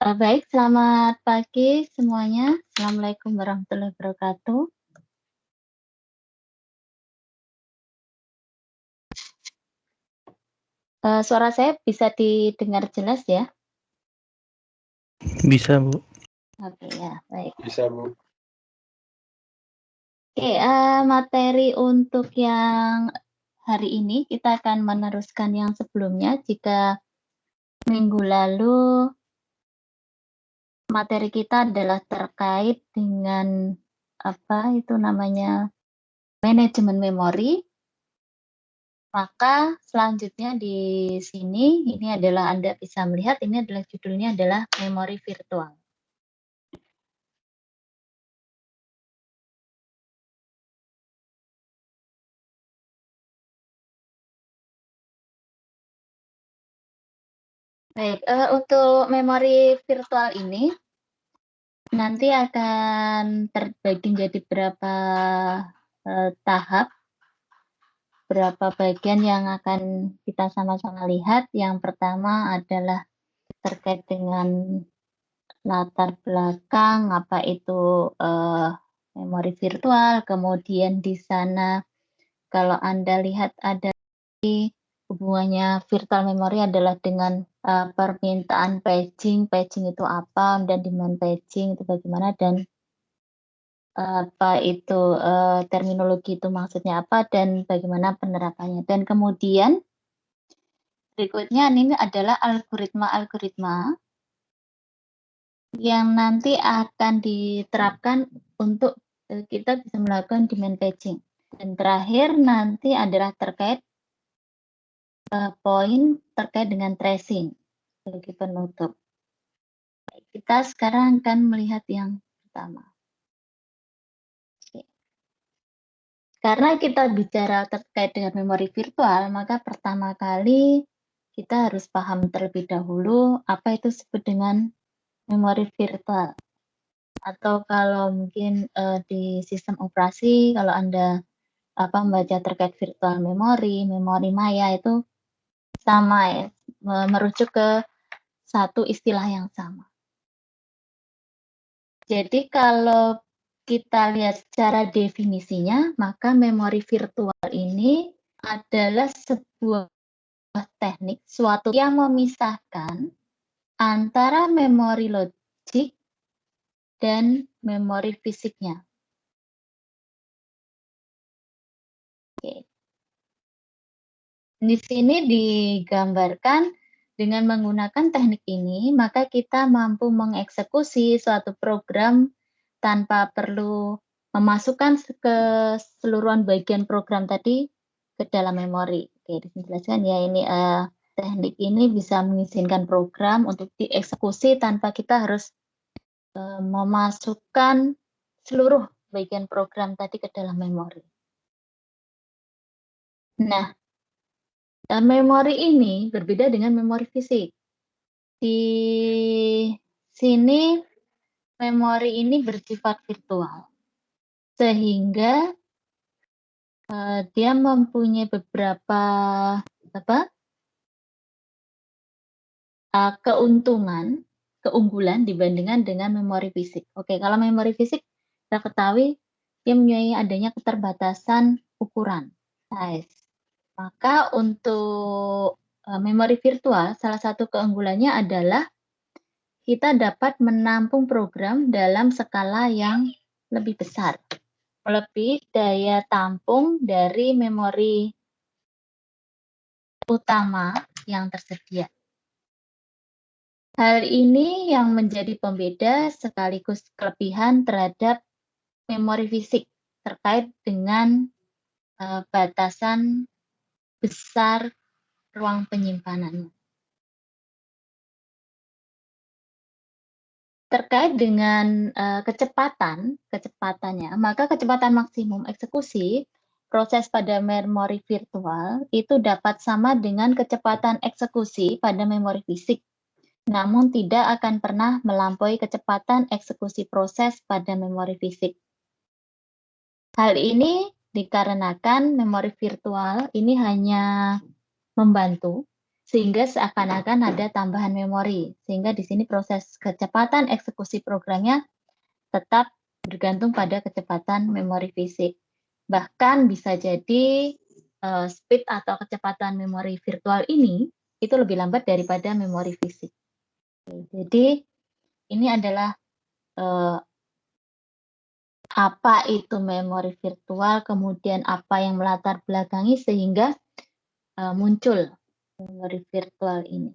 Baik, selamat pagi semuanya. Assalamualaikum warahmatullahi wabarakatuh. Suara saya bisa didengar jelas ya? Bisa, Bu. Oke ya, baik. Bisa, Bu. Oke, materi untuk yang hari ini kita akan meneruskan yang sebelumnya. Jika minggu lalu materi kita adalah terkait dengan apa itu namanya manajemen memori. Maka selanjutnya di sini, ini adalah Anda bisa melihat, ini adalah judulnya adalah memori virtual. Baik, untuk memori virtual ini nanti akan terbagi menjadi berapa tahap, berapa bagian yang akan kita sama-sama lihat. Yang pertama adalah terkait dengan latar belakang, apa itu memori virtual, kemudian di sana kalau Anda lihat ada hubungannya virtual memory adalah dengan permintaan paging itu apa, dan demand paging itu bagaimana, dan apa itu terminologi itu maksudnya apa, dan bagaimana penerapannya. Dan kemudian berikutnya ini adalah algoritma-algoritma yang nanti akan diterapkan untuk kita bisa melakukan demand paging. Dan terakhir nanti adalah terkait poin terkait dengan tracing sebagai penutup. Kita sekarang akan melihat yang pertama. Oke. Karena kita bicara terkait dengan memori virtual, maka pertama kali kita harus paham terlebih dahulu apa itu disebut dengan memori virtual. Atau kalau mungkin di sistem operasi, kalau Anda membaca terkait virtual memory, memori maya itu sama ya, merujuk ke satu istilah yang sama. Jadi kalau kita lihat secara definisinya, maka memori virtual ini adalah sebuah teknik, suatu yang memisahkan antara memori logik dan memori fisiknya. Oke. Di sini digambarkan dengan menggunakan teknik ini, maka kita mampu mengeksekusi suatu program tanpa perlu memasukkan keseluruhan bagian program tadi ke dalam memori. Oke, dijelaskan ya, ini teknik ini bisa mengizinkan program untuk dieksekusi tanpa kita harus memasukkan seluruh bagian program tadi ke dalam memori. Nah, memori ini berbeda dengan memori fisik. Di sini memori ini bersifat virtual, sehingga dia mempunyai beberapa keunggulan dibandingkan dengan memori fisik. Oke, kalau memori fisik kita ketahui dia mempunyai adanya keterbatasan ukuran, size. Maka untuk memori virtual, salah satu keunggulannya adalah kita dapat menampung program dalam skala yang lebih besar, melebihi daya tampung dari memori utama yang tersedia. Hal ini yang menjadi pembeda sekaligus kelebihan terhadap memori fisik terkait dengan batasan besar ruang penyimpanannya. Terkait dengan kecepatannya, maka kecepatan maksimum eksekusi proses pada memori virtual itu dapat sama dengan kecepatan eksekusi pada memori fisik, namun tidak akan pernah melampaui kecepatan eksekusi proses pada memori fisik. Hal ini dikarenakan memori virtual ini hanya membantu, sehingga seakan-akan ada tambahan memori. Sehingga di sini proses kecepatan eksekusi programnya tetap bergantung pada kecepatan memori fisik. Bahkan bisa jadi speed atau kecepatan memori virtual ini itu lebih lambat daripada memori fisik. Jadi ini adalah apa itu memori virtual, kemudian apa yang melatar belakangi sehingga muncul memori virtual ini.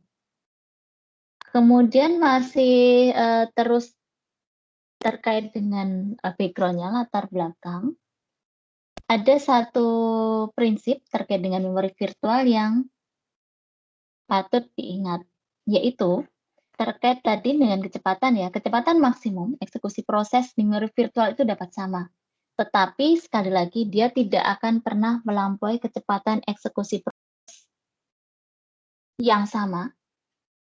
Kemudian masih terus terkait dengan background-nya, latar belakang. Ada satu prinsip terkait dengan memori virtual yang patut diingat, yaitu terkait tadi dengan kecepatan ya. Kecepatan maksimum eksekusi proses memori virtual itu dapat sama. Tetapi sekali lagi dia tidak akan pernah melampaui kecepatan eksekusi proses yang sama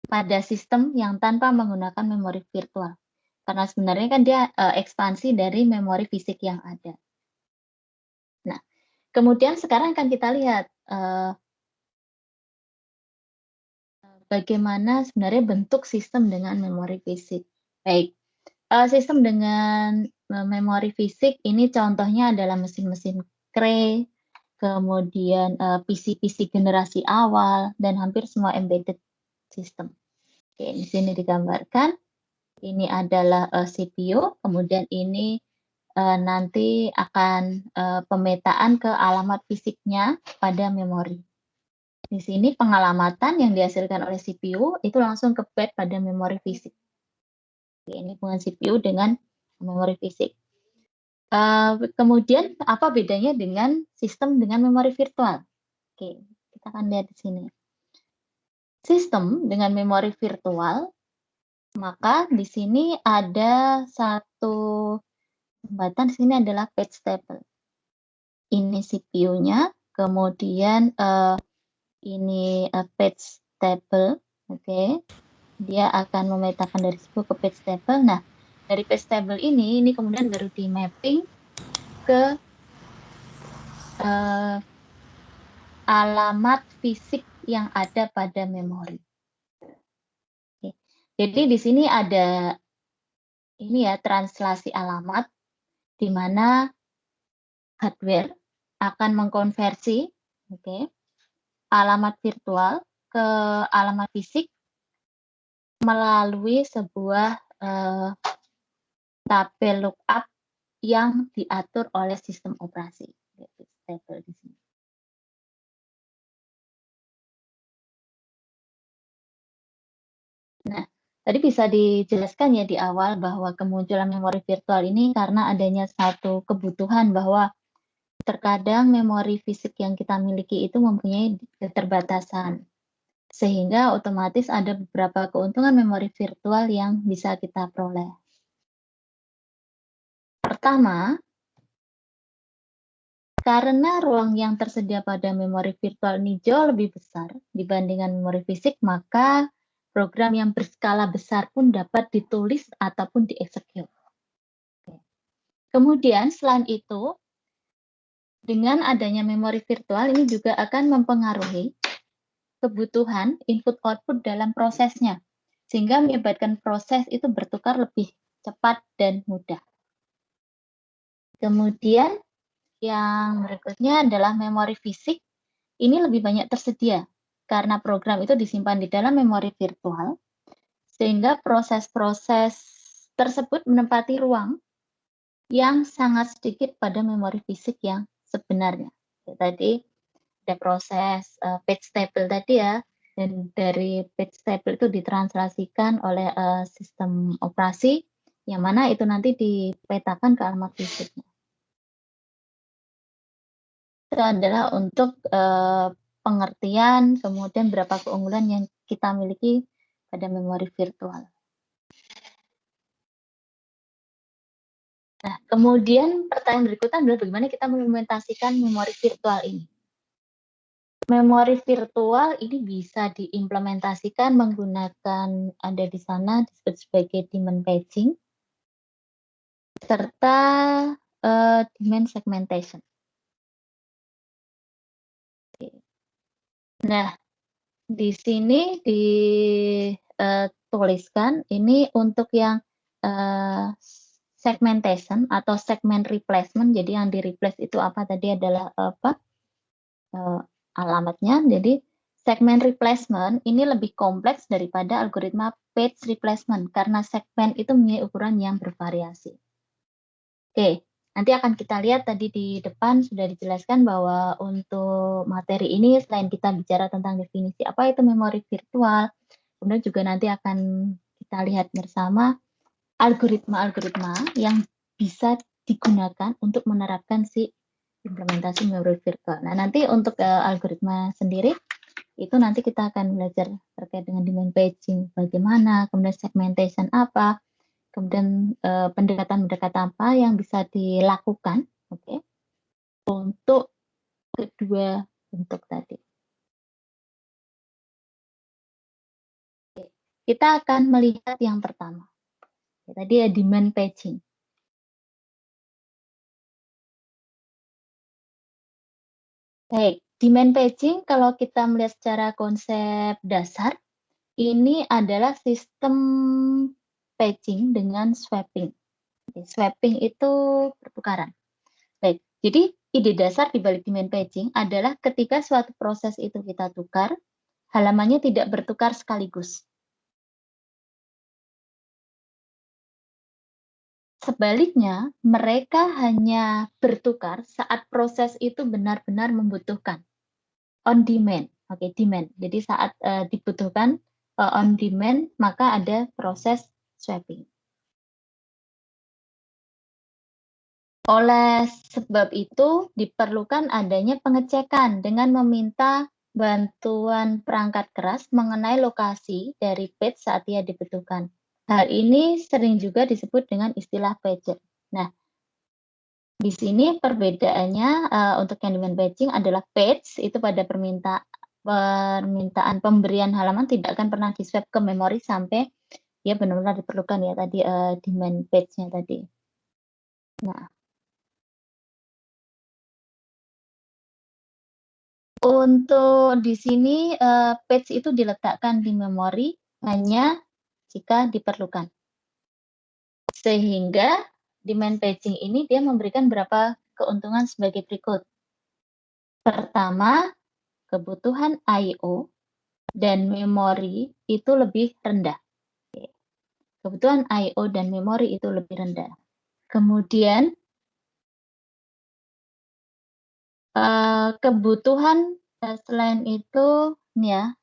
pada sistem yang tanpa menggunakan memori virtual. Karena sebenarnya kan dia ekspansi dari memori fisik yang ada. Nah, kemudian sekarang akan kita lihat bagaimana sebenarnya bentuk sistem dengan memori fisik. Baik, sistem dengan memori fisik ini contohnya adalah mesin-mesin Cray, kemudian PC-PC generasi awal, dan hampir semua embedded system. Oke, di sini digambarkan. Ini adalah CPU, kemudian ini nanti akan pemetaan ke alamat fisiknya pada memori. Di sini pengalamatan yang dihasilkan oleh CPU itu langsung ke bed pada memori fisik. Oke, ini hubungan CPU dengan memori fisik. Kemudian apa bedanya dengan sistem dengan memori virtual? Oke, kita akan lihat di sini. Sistem dengan memori virtual, maka di sini ada satu jembatan, di sini adalah page table. Ini CPU-nya, kemudian ini page table, oke. Dia akan memetakan dari sebuah ke page table. Nah, dari page table ini kemudian baru di mapping ke alamat fisik yang ada pada memori. Oke. Jadi di sini ada ini ya translasi alamat di mana hardware akan mengkonversi alamat virtual ke alamat fisik melalui sebuah tabel lookup yang diatur oleh sistem operasi. Tabel di sini. Nah, tadi bisa dijelaskan ya di awal bahwa kemunculan memori virtual ini karena adanya satu kebutuhan bahwa terkadang memori fisik yang kita miliki itu mempunyai keterbatasan. Sehingga otomatis ada beberapa keuntungan memori virtual yang bisa kita peroleh. Pertama, karena ruang yang tersedia pada memori virtual ini jauh lebih besar dibandingkan memori fisik, maka program yang berskala besar pun dapat ditulis ataupun dieksekut. Kemudian selain itu, dengan adanya memori virtual ini juga akan mempengaruhi kebutuhan input-output dalam prosesnya, sehingga menyebabkan proses itu bertukar lebih cepat dan mudah. Kemudian yang berikutnya adalah memori fisik. Ini lebih banyak tersedia karena program itu disimpan di dalam memori virtual, sehingga proses-proses tersebut menempati ruang yang sangat sedikit pada memori fisik yang sebenarnya. Tadi ada proses page table tadi ya, dan dari page table itu ditranslasikan oleh sistem operasi, yang mana itu nanti dipetakan ke alamat fisiknya. Itu adalah untuk pengertian, kemudian berapa keunggulan yang kita miliki pada memori virtual. Nah, kemudian pertanyaan berikutnya adalah bagaimana kita mengimplementasikan memori virtual ini. Memori virtual ini bisa diimplementasikan menggunakan ada di sana disebut sebagai demand patching serta demand segmentation. Nah, Di sini dituliskan ini untuk yang segmentation atau segment replacement. Jadi yang di-replace itu apa tadi adalah alamatnya. Jadi segment replacement ini lebih kompleks daripada algoritma page replacement karena segmen itu mempunyai ukuran yang bervariasi. Oke, nanti akan kita lihat tadi di depan sudah dijelaskan bahwa untuk materi ini selain kita bicara tentang definisi apa itu memori virtual, kemudian juga nanti akan kita lihat bersama algoritma-algoritma yang bisa digunakan untuk menerapkan si implementasi memori virtual. Nah, nanti untuk algoritma sendiri itu nanti kita akan belajar terkait dengan demand paging bagaimana, kemudian segmentation apa, kemudian pendekatan-pendekatan apa yang bisa dilakukan, oke, untuk kedua bentuk tadi. Oke. Kita akan melihat yang pertama. Tadi ya demand paging. Baik, demand paging kalau kita melihat secara konsep dasar, ini adalah sistem paging dengan swapping. Swapping itu pertukaran. Baik, jadi ide dasar di balik demand paging adalah ketika suatu proses itu kita tukar, halamannya tidak bertukar sekaligus. Sebaliknya, mereka hanya bertukar saat proses itu benar-benar membutuhkan. On demand, oke, demand. Jadi saat dibutuhkan on demand, maka ada proses swapping. Oleh sebab itu, diperlukan adanya pengecekan dengan meminta bantuan perangkat keras mengenai lokasi dari page saat ia dibutuhkan. Hal ini sering juga disebut dengan istilah pager. Nah, di sini perbedaannya untuk yang demand paging adalah page itu pada permintaan pemberian halaman tidak akan pernah di-swap ke memori sampai ya benar-benar diperlukan ya tadi demand page-nya tadi. Nah, untuk di sini page itu diletakkan di memori hanya jika diperlukan. Sehingga demand paging ini dia memberikan beberapa keuntungan sebagai berikut. Pertama, kebutuhan I/O dan memori itu lebih rendah. Kebutuhan I/O dan memori itu lebih rendah. Kemudian kebutuhan selain itu ya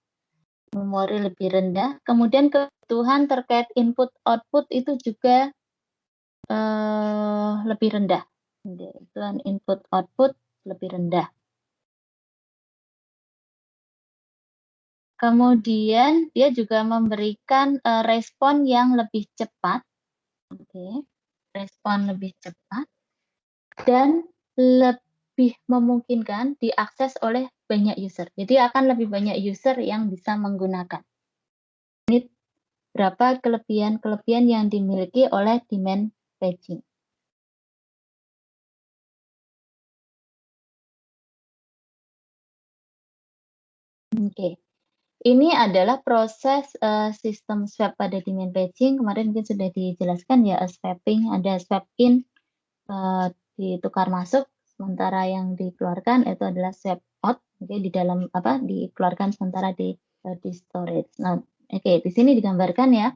memori lebih rendah. Kemudian kebutuhan terkait input output itu juga lebih rendah. Kebutuhan input output lebih rendah. Kemudian dia juga memberikan respon yang lebih cepat. Oke, respon lebih cepat dan lebih memungkinkan diakses oleh banyak user. Jadi akan lebih banyak user yang bisa menggunakan. Ini berapa kelebihan-kelebihan yang dimiliki oleh demand paging. Oke. Ini adalah proses sistem swap pada demand paging. Kemarin mungkin sudah dijelaskan ya, swapping, ada swap in, ditukar masuk, sementara yang dikeluarkan itu adalah swap out, oke, di dalam apa dikeluarkan sementara di storage. Nah, oke, di sini digambarkan ya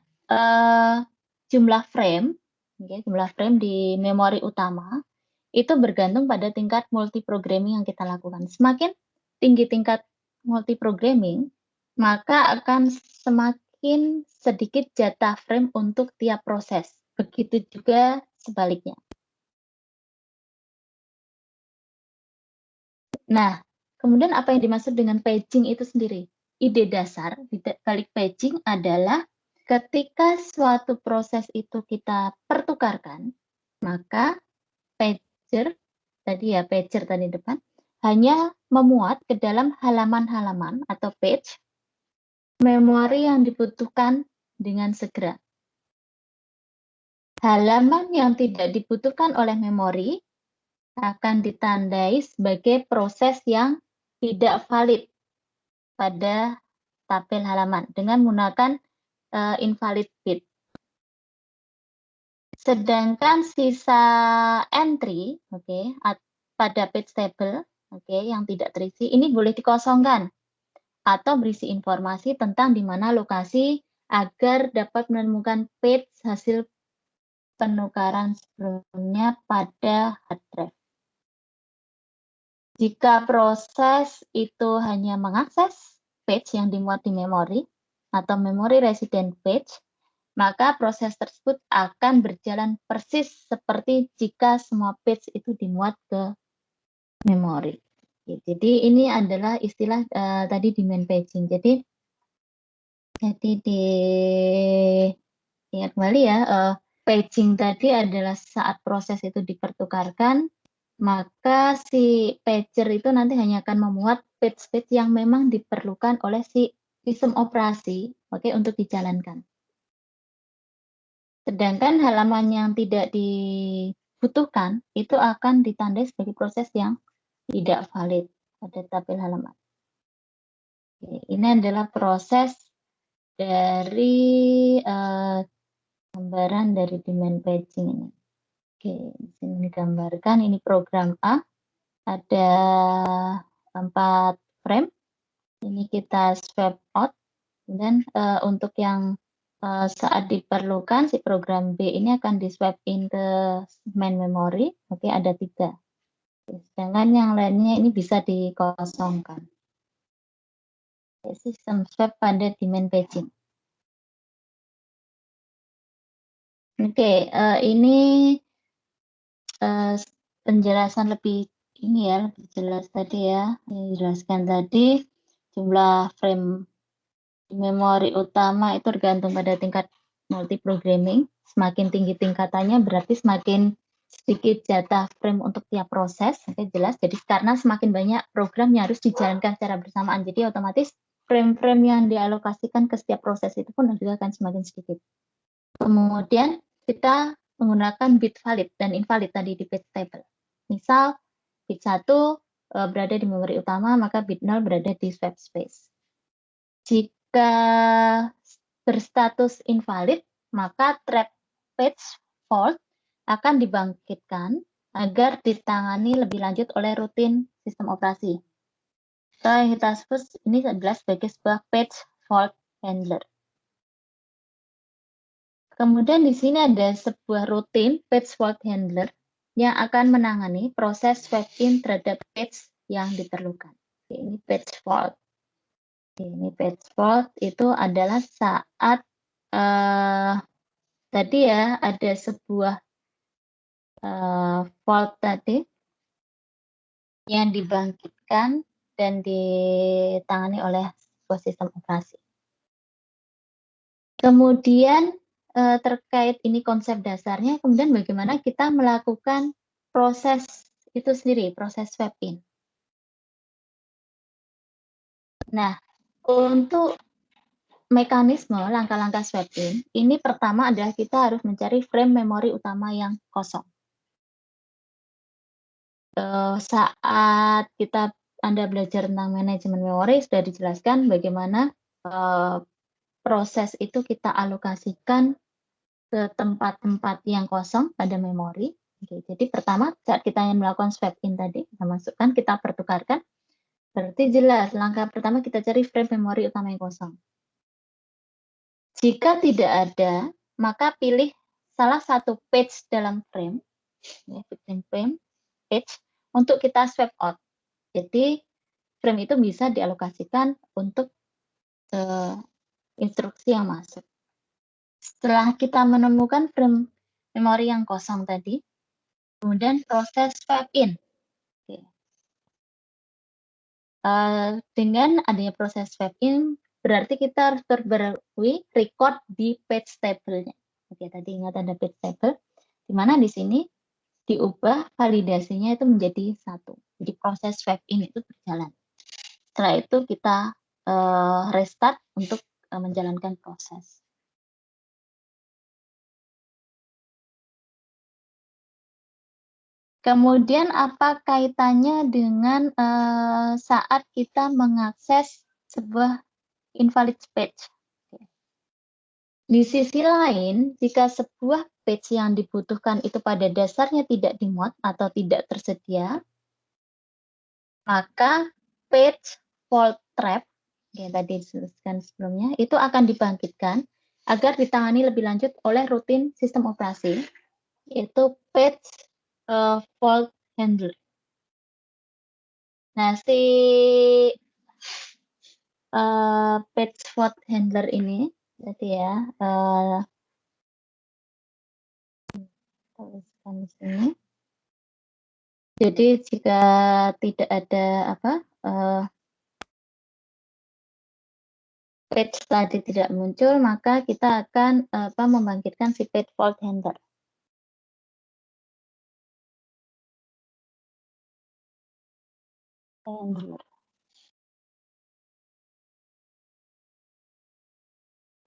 jumlah frame, oke, jumlah frame di memori utama itu bergantung pada tingkat multiprogramming yang kita lakukan. Semakin tinggi tingkat multiprogramming, maka akan semakin sedikit jatah frame untuk tiap proses. Begitu juga sebaliknya. Nah, kemudian apa yang dimaksud dengan paging itu sendiri? Ide dasar di balik paging adalah ketika suatu proses itu kita pertukarkan, maka pager tadi depan hanya memuat ke dalam halaman-halaman atau page memori yang dibutuhkan dengan segera. Halaman yang tidak dibutuhkan oleh memori akan ditandai sebagai proses yang tidak valid pada tabel halaman dengan menggunakan invalid bit. Sedangkan sisa entry, pada page table, yang tidak terisi, ini boleh dikosongkan atau berisi informasi tentang di mana lokasi agar dapat menemukan page hasil penukaran sebelumnya pada hard drive. Jika proses itu hanya mengakses page yang dimuat di memori atau memori resident page, maka proses tersebut akan berjalan persis seperti jika semua page itu dimuat ke memori. Jadi ini adalah istilah tadi demand paging. Jadi ingat kembali ya, paging tadi adalah saat proses itu dipertukarkan, maka si pager itu nanti hanya akan memuat page-page yang memang diperlukan oleh si sistem operasi, untuk dijalankan. Sedangkan halaman yang tidak dibutuhkan itu akan ditandai sebagai proses yang tidak valid pada tabel halaman. Ini adalah proses dari gambaran dari demand paging ini. Oke, di sini digambarkan ini program A, ada 4 frame. Ini kita swap out, dan untuk yang saat diperlukan si program B ini akan di swap in ke main memory. Ada 3. Sedangkan yang lainnya ini bisa dikosongkan. Sistem swap pada demand paging. Ini penjelasan lebih lebih jelas tadi ya. Dijelaskan tadi jumlah frame di memori utama itu tergantung pada tingkat multiprogramming. Semakin tinggi tingkatannya berarti semakin sedikit jatah frame untuk tiap proses. Jelas. Jadi karena semakin banyak program yang harus dijalankan secara bersamaan, jadi otomatis frame-frame yang dialokasikan ke setiap proses itu pun juga akan semakin sedikit. Kemudian kita menggunakan bit valid dan invalid tadi di page table. Misal bit 1 berada di memori utama, maka bit 0 berada di swap space. Jika berstatus invalid, maka thread page fault akan dibangkitkan agar ditangani lebih lanjut oleh rutin sistem operasi. Atau yang kita sebut ini adalah sebagai sebuah page fault handler. Kemudian di sini ada sebuah rutin page fault handler yang akan menangani proses swap in terhadap page yang diperlukan. Ini page fault. Ini page fault itu adalah saat tadi ya ada sebuah fault tadi yang dibangkitkan dan ditangani oleh sebuah sistem operasi. Kemudian terkait ini konsep dasarnya, kemudian bagaimana kita melakukan proses itu sendiri, proses swap in. Nah, untuk mekanisme langkah-langkah swap in, ini pertama adalah kita harus mencari frame memori utama yang kosong. Saat Anda belajar tentang manajemen memori, sudah dijelaskan bagaimana proses itu kita alokasikan ke tempat-tempat yang kosong pada memori. Jadi pertama saat kita ingin melakukan swap in tadi, kita masukkan, kita pertukarkan, berarti jelas langkah pertama kita cari frame memori utama yang kosong. Jika tidak ada, maka pilih salah satu page dalam frame, page, untuk kita swap out. Jadi frame itu bisa dialokasikan untuk instruksi yang masuk. Setelah kita menemukan frame memori yang kosong tadi, kemudian proses swap in. Dengan adanya proses swap in, berarti kita harus berbarui record di page table-nya. Tadi ingat ada page table, di mana di sini diubah validasinya itu menjadi 1. Jadi proses swap in itu berjalan. Setelah itu kita restart untuk menjalankan proses. Kemudian apa kaitannya dengan saat kita mengakses sebuah invalid page. Di sisi lain, jika sebuah page yang dibutuhkan itu pada dasarnya tidak dimuat atau tidak tersedia, maka page fault trap, yang tadi disebutkan sebelumnya, itu akan dibangkitkan agar ditangani lebih lanjut oleh rutin sistem operasi, yaitu page fault handler. Nah, si page fault handler ini, berarti ya, tuliskan di sini. Jadi jika tidak ada page tadi tidak muncul, maka kita akan membangkitkan si page fault handler.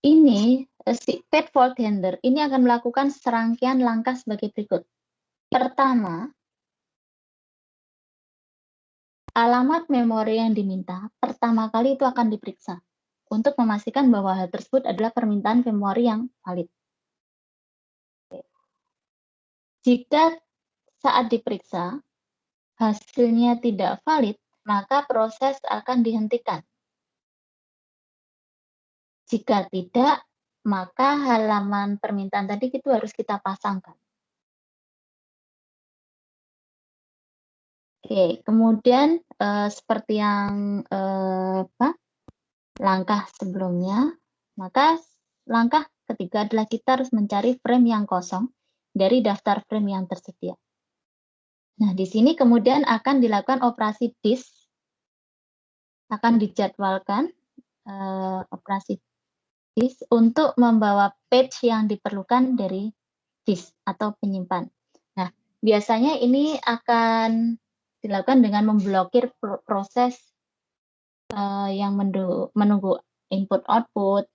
Ini si page fault handler ini akan melakukan serangkaian langkah sebagai berikut. Pertama, alamat memori yang diminta pertama kali itu akan diperiksa untuk memastikan bahwa hal tersebut adalah permintaan memori yang valid. Jika saat diperiksa hasilnya tidak valid, maka proses akan dihentikan. Jika tidak, maka halaman permintaan tadi itu harus kita pasangkan. Oke, kemudian seperti yang langkah sebelumnya, maka langkah ketiga adalah kita harus mencari frame yang kosong dari daftar frame yang tersedia. Nah, di sini kemudian akan dilakukan operasi disk, akan dijadwalkan operasi disk untuk membawa page yang diperlukan dari disk atau penyimpan. Nah, biasanya ini akan dilakukan dengan memblokir proses yang menunggu input-output,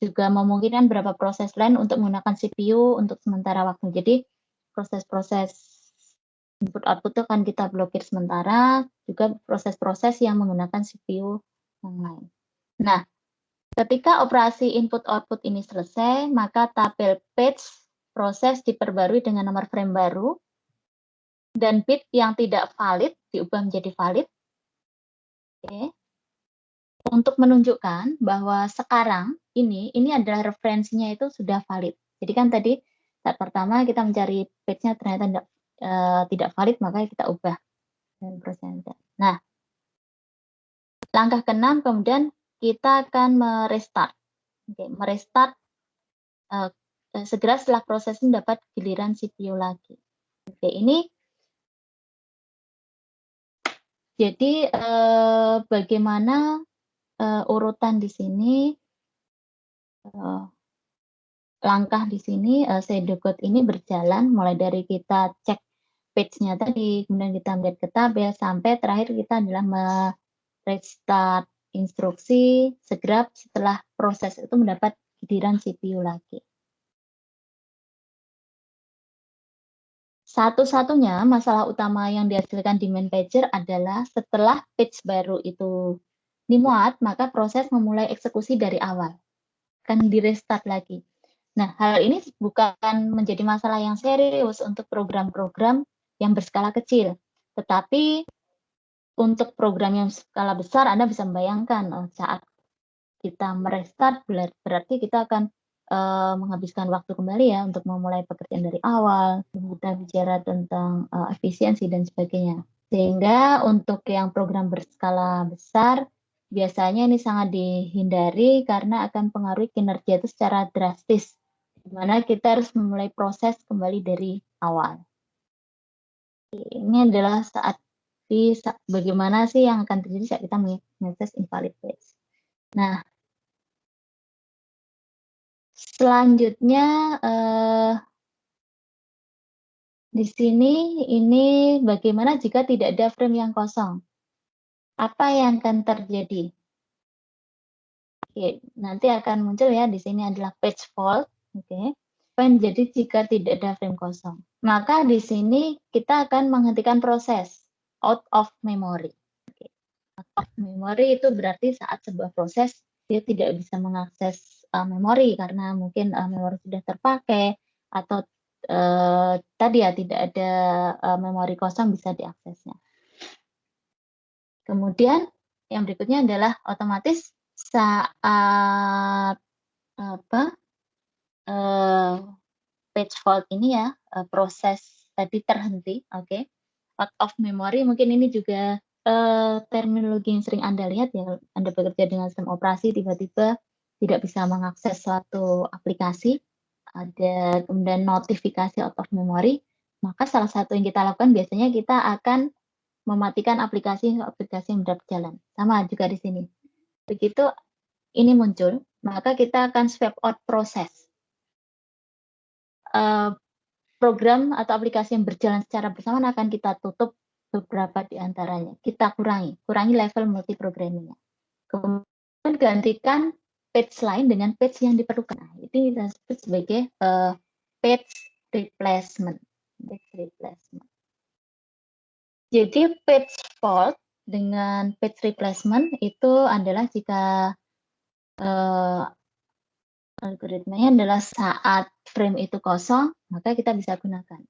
juga memungkinkan beberapa proses lain untuk menggunakan CPU untuk sementara waktu. Jadi, proses-proses input-output itu akan kita blokir sementara, juga proses-proses yang menggunakan CPU yang lain. Nah, ketika operasi input-output ini selesai, maka tabel page proses diperbarui dengan nomor frame baru, dan bit yang tidak valid diubah menjadi valid. Oke. Untuk menunjukkan bahwa sekarang ini adalah referensinya itu sudah valid. Jadi kan tadi saat pertama kita mencari page-nya ternyata tidak valid, maka kita ubah dan prosesnya. Nah, langkah ke-6 kemudian kita akan merestart. Oke, merestart segera setelah proses mendapat giliran CPU lagi. Oke, ini jadi bagaimana urutan di sini, langkah di sini Sedogot ini berjalan mulai dari kita cek page-nya tadi, kemudian kita melihat ke tabel, sampai terakhir kita adalah merestart instruksi segera setelah proses itu mendapat giliran CPU lagi. Satu-satunya masalah utama yang dihasilkan di main pager adalah setelah page baru itu dimuat, maka proses memulai eksekusi dari awal, akan di-restart lagi. Nah, hal ini bukan menjadi masalah yang serius untuk program-program yang berskala kecil, tetapi untuk program yang skala besar, Anda bisa membayangkan saat kita merestart berarti kita akan menghabiskan waktu kembali ya untuk memulai pekerjaan dari awal, kita bicara tentang efisiensi dan sebagainya. Sehingga untuk yang program berskala besar, biasanya ini sangat dihindari karena akan pengaruhi kinerja itu secara drastis, di mana kita harus memulai proses kembali dari awal. Ini adalah bagaimana sih yang akan terjadi saat kita mengakses invalid page. Nah, selanjutnya di sini ini bagaimana jika tidak ada frame yang kosong? Apa yang akan terjadi? Oke, nanti akan muncul ya di sini adalah page fault. Oke. Apa yang terjadi jika tidak ada frame kosong? Maka di sini kita akan menghentikan proses out of memory. Oke. Out of memory itu berarti saat sebuah proses dia tidak bisa mengakses memori karena mungkin memori sudah terpakai atau tadi ya tidak ada memori kosong bisa diaksesnya. Kemudian yang berikutnya adalah otomatis saat apa page fault ini ya proses tadi terhenti, oke. Out of memory mungkin ini juga terminologi yang sering Anda lihat ya, Anda bekerja dengan sistem operasi tiba-tiba tidak bisa mengakses suatu aplikasi, ada kemudian notifikasi out of memory, maka salah satu yang kita lakukan biasanya kita akan mematikan aplikasi-aplikasi yang sudah berjalan. Sama juga di sini. Begitu ini muncul, maka kita akan swap out proses. Program atau aplikasi yang berjalan secara bersamaan akan kita tutup beberapa di antaranya. Kita kurangi level multi-programming-nya. Kemudian gantikan page lain dengan page yang diperlukan. Nah, ini kita sebut sebagai page replacement. Jadi page fault dengan page replacement itu adalah jika algoritmanya adalah saat frame itu kosong, maka kita bisa gunakan.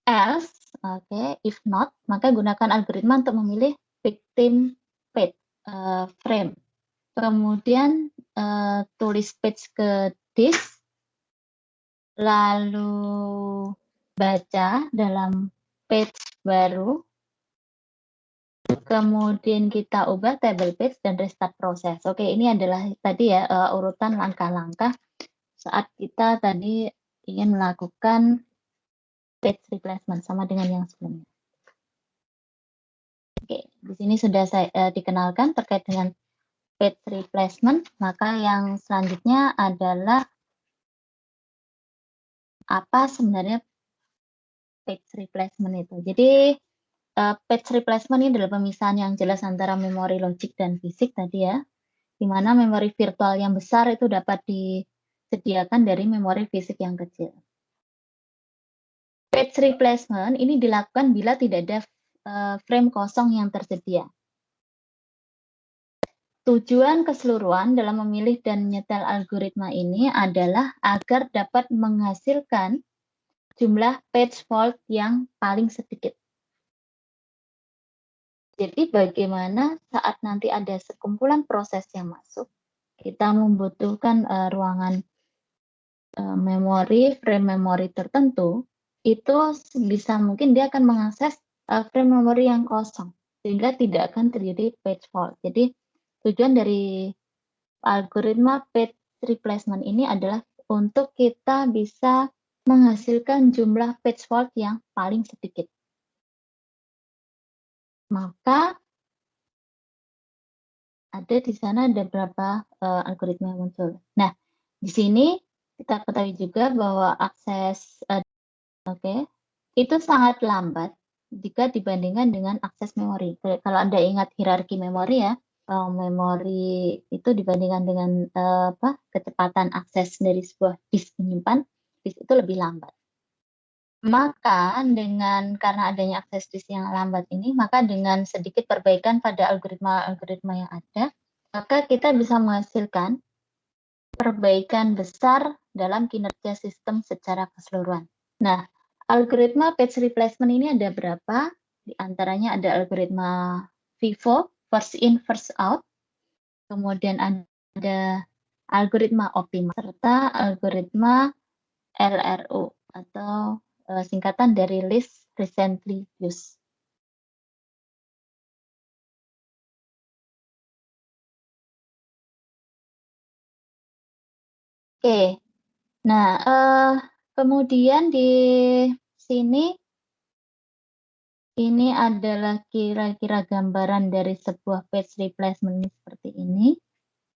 Else, if not, maka gunakan algoritma untuk memilih victim page frame. Kemudian tulis page ke disk, lalu baca dalam page baru, kemudian kita ubah table page dan restart proses. Oke, ini adalah tadi ya urutan langkah-langkah saat kita tadi ingin melakukan page replacement sama dengan yang sebelumnya. Oke, di sini sudah saya dikenalkan terkait dengan page replacement, maka yang selanjutnya adalah apa sebenarnya page replacement itu. Jadi page replacement ini adalah pemisahan yang jelas antara memori logik dan fisik tadi ya, di mana memori virtual yang besar itu dapat disediakan dari memori fisik yang kecil. Page replacement ini dilakukan bila tidak ada frame kosong yang tersedia. Tujuan keseluruhan dalam memilih dan menyetel algoritma ini adalah agar dapat menghasilkan jumlah page fault yang paling sedikit. Jadi bagaimana saat nanti ada sekumpulan proses yang masuk, kita membutuhkan ruangan memori, frame memori tertentu, itu bisa mungkin dia akan mengakses frame memori yang kosong, sehingga tidak akan terjadi page fault. Jadi tujuan dari algoritma page replacement ini adalah untuk kita bisa menghasilkan jumlah page fault yang paling sedikit. Maka ada di sana ada beberapa algoritma yang muncul. Nah, di sini kita ketahui juga bahwa akses itu sangat lambat jika dibandingkan dengan akses memori. Kalau Anda ingat hierarki memori ya, memori itu dibandingkan dengan kecepatan akses dari sebuah disk menyimpan, disk itu lebih lambat. Maka karena adanya akses disk yang lambat ini, maka dengan sedikit perbaikan pada algoritma-algoritma yang ada, maka kita bisa menghasilkan perbaikan besar dalam kinerja sistem secara keseluruhan. Nah, algoritma page replacement ini ada berapa? Di antaranya ada algoritma FIFO, first in, first out. Kemudian ada algoritma optimal, serta algoritma LRU, atau singkatan dari Least Recently Used. Oke, nah kemudian di sini ini adalah kira-kira gambaran dari sebuah page replacement ini seperti ini.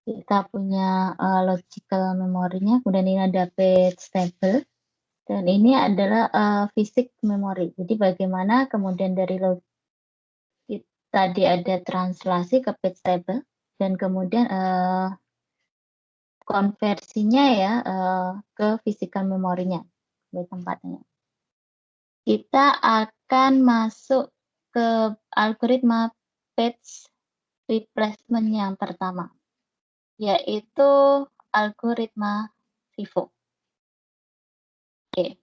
Kita punya logical memorinya, kemudian ini ada page table, dan ini adalah fisik memori. Jadi bagaimana kemudian dari logik tadi ada translasi ke page table, dan kemudian konversinya ya ke physical memorinya, ke tempatnya. Kita akan masuk ke algoritma page replacement yang pertama. yaitu algoritma FIFO. Oke.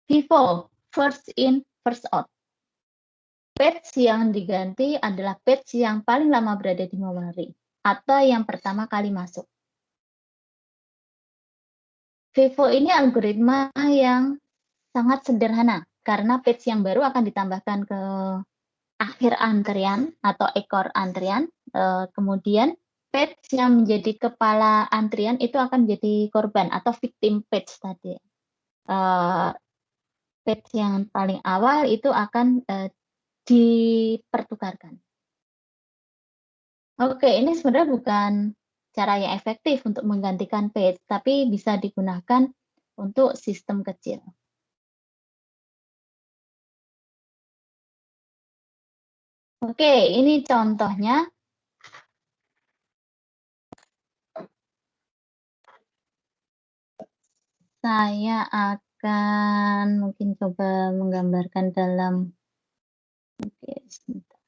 FIFO, first in, first out. Page yang diganti adalah page yang paling lama berada di memori atau yang pertama kali masuk. FIFO ini algoritma yang sangat sederhana karena page yang baru akan ditambahkan ke akhir antrian atau ekor antrian. Kemudian page yang menjadi kepala antrian itu akan menjadi korban atau victim page tadi. Page yang paling awal itu akan dipertukarkan. Oke, ini sebenarnya bukan cara yang efektif untuk menggantikan page, tapi bisa digunakan untuk sistem kecil. Oke, ini contohnya. Saya akan mungkin coba menggambarkan dalam. Oke, sebentar.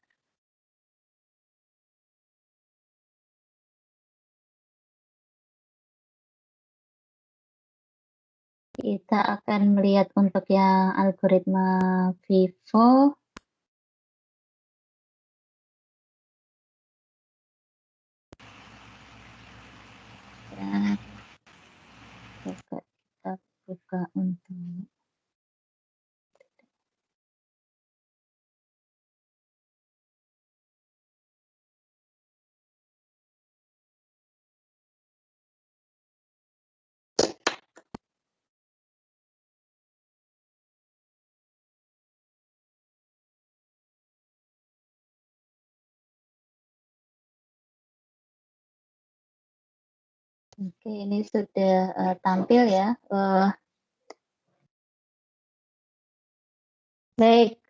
Kita akan melihat untuk yang algoritma FIFO. Ya, coba kita buka untuk. Oke, ini sudah tampil ya. Baik,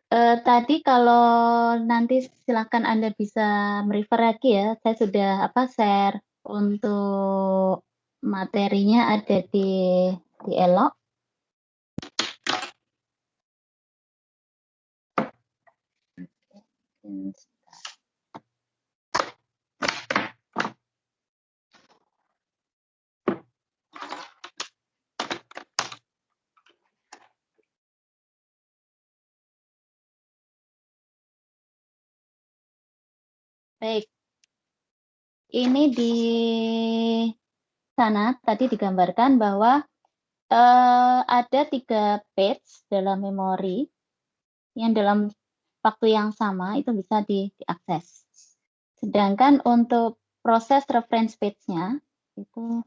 tadi kalau nanti silakan Anda bisa merefer lagi ya. Saya sudah share untuk materinya ada di Elok. Baik, ini di sana tadi digambarkan bahwa ada 3 page dalam memori yang dalam waktu yang sama itu bisa diakses. Sedangkan untuk proses reference page-nya itu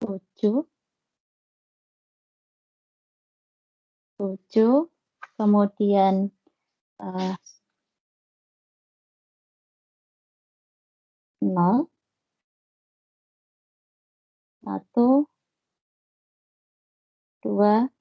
7, kemudian 0, 1, 2,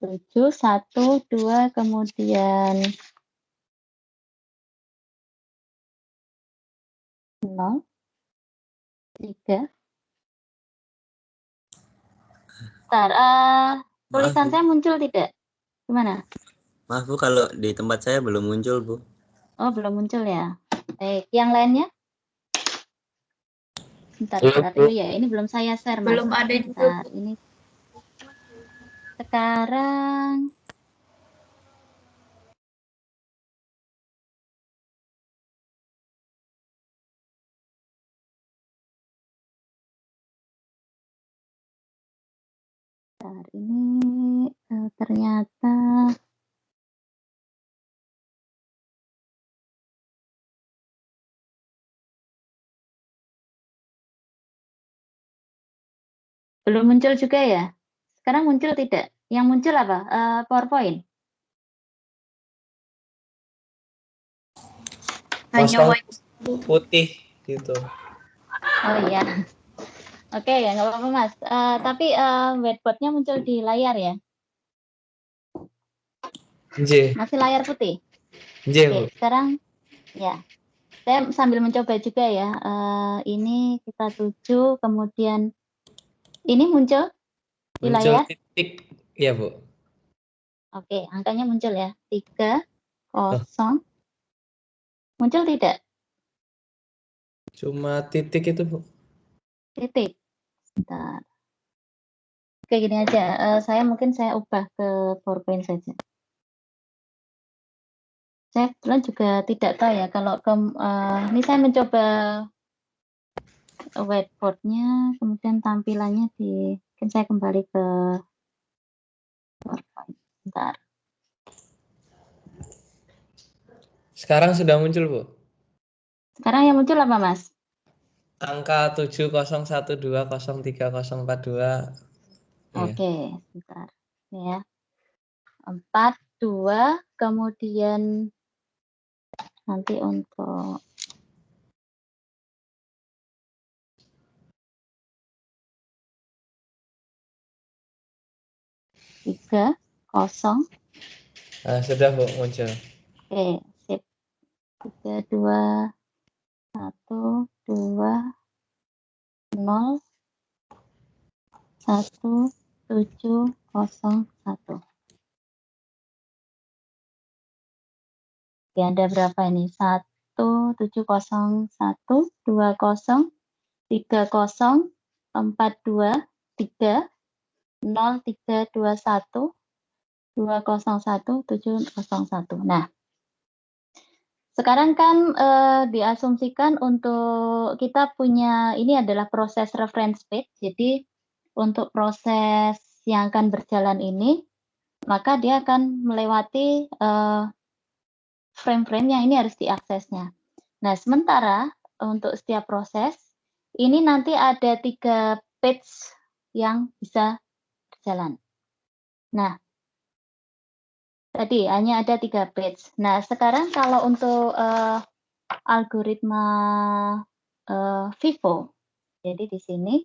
7, 1, 2, kemudian 0, 3. Bentar, tulisan saya muncul tidak? Gimana? Maaf Bu, kalau di tempat saya belum muncul Bu. Oh, belum muncul ya. Baik, yang lainnya? Bentar, ya ini belum saya share, Mas. Belum ada juga. Bentar, ini sekarang ini ternyata belum muncul juga ya. Sekarang muncul tidak? Yang muncul apa? PowerPoint? Hanya Kosong white putih gitu. Oh iya. Oke ya, nggak apa-apa Mas. Tapi whiteboardnya muncul di layar ya? Nggih. Masih layar putih? Nggih, Bu. Oke, sekarang ya. Saya sambil mencoba juga ya. Ini kita tuju, kemudian ini muncul di Muncul layar. titik, ya Bu. Oke, angkanya muncul ya. 3, 0. Muncul tidak? Cuma titik itu, Bu. Titik. Bentar. Oke, gini aja. Mungkin saya ubah ke PowerPoint saja. Saya kebetulan juga tidak tahu ya kalau ini saya mencoba whiteboard-nya, kemudian tampilannya mungkin saya kembali ke PowerPoint. Bentar. Sekarang sudah muncul, Bu. Sekarang yang muncul apa, Mas? Angka 7012030442. Iya. Oke, sebentar. Ini ya. 4, 2, kemudian nanti untuk tiga, 0. Nah, sudah, Bu, muncul. Oke, sip. 3, 2, 1, 2, 0, 1, 7, 0, 1. Oke, ada berapa ini? 1, 7, 0, 1, 2, 0, 3, 0, 4, 2, 3, 0, 3, 2, 1, 2, 0, 1, 7, 0, 1. Nah, sekarang kan diasumsikan untuk kita punya ini adalah proses reference page. Jadi untuk proses yang akan berjalan ini, maka dia akan melewati frame-frame yang ini harus diaksesnya. Nah, sementara untuk setiap proses, ini nanti ada 3 page yang bisa berjalan. Nah, tadi hanya ada 3 page. Nah, sekarang kalau untuk algoritma FIFO, jadi di sini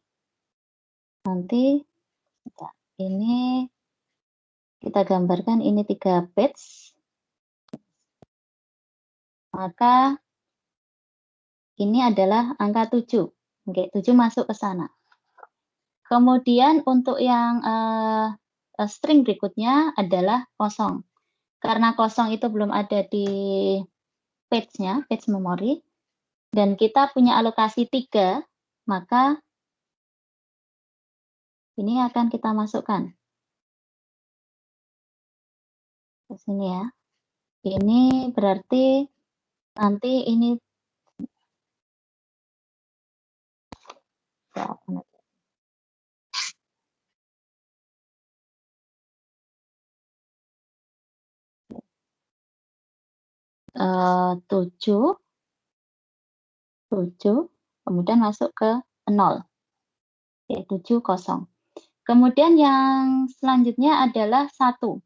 nanti ini kita gambarkan ini 3 page. Maka ini adalah angka 7. Oke, 7 masuk ke sana. Kemudian untuk yang string berikutnya adalah 0. Karena 0 itu belum ada di page-nya, page memory, dan kita punya alokasi 3, maka ini akan kita masukkan ke sini ya. Ini berarti nanti ini 7, kemudian masuk ke 0, yaitu 7, 0. Kemudian yang selanjutnya adalah 1.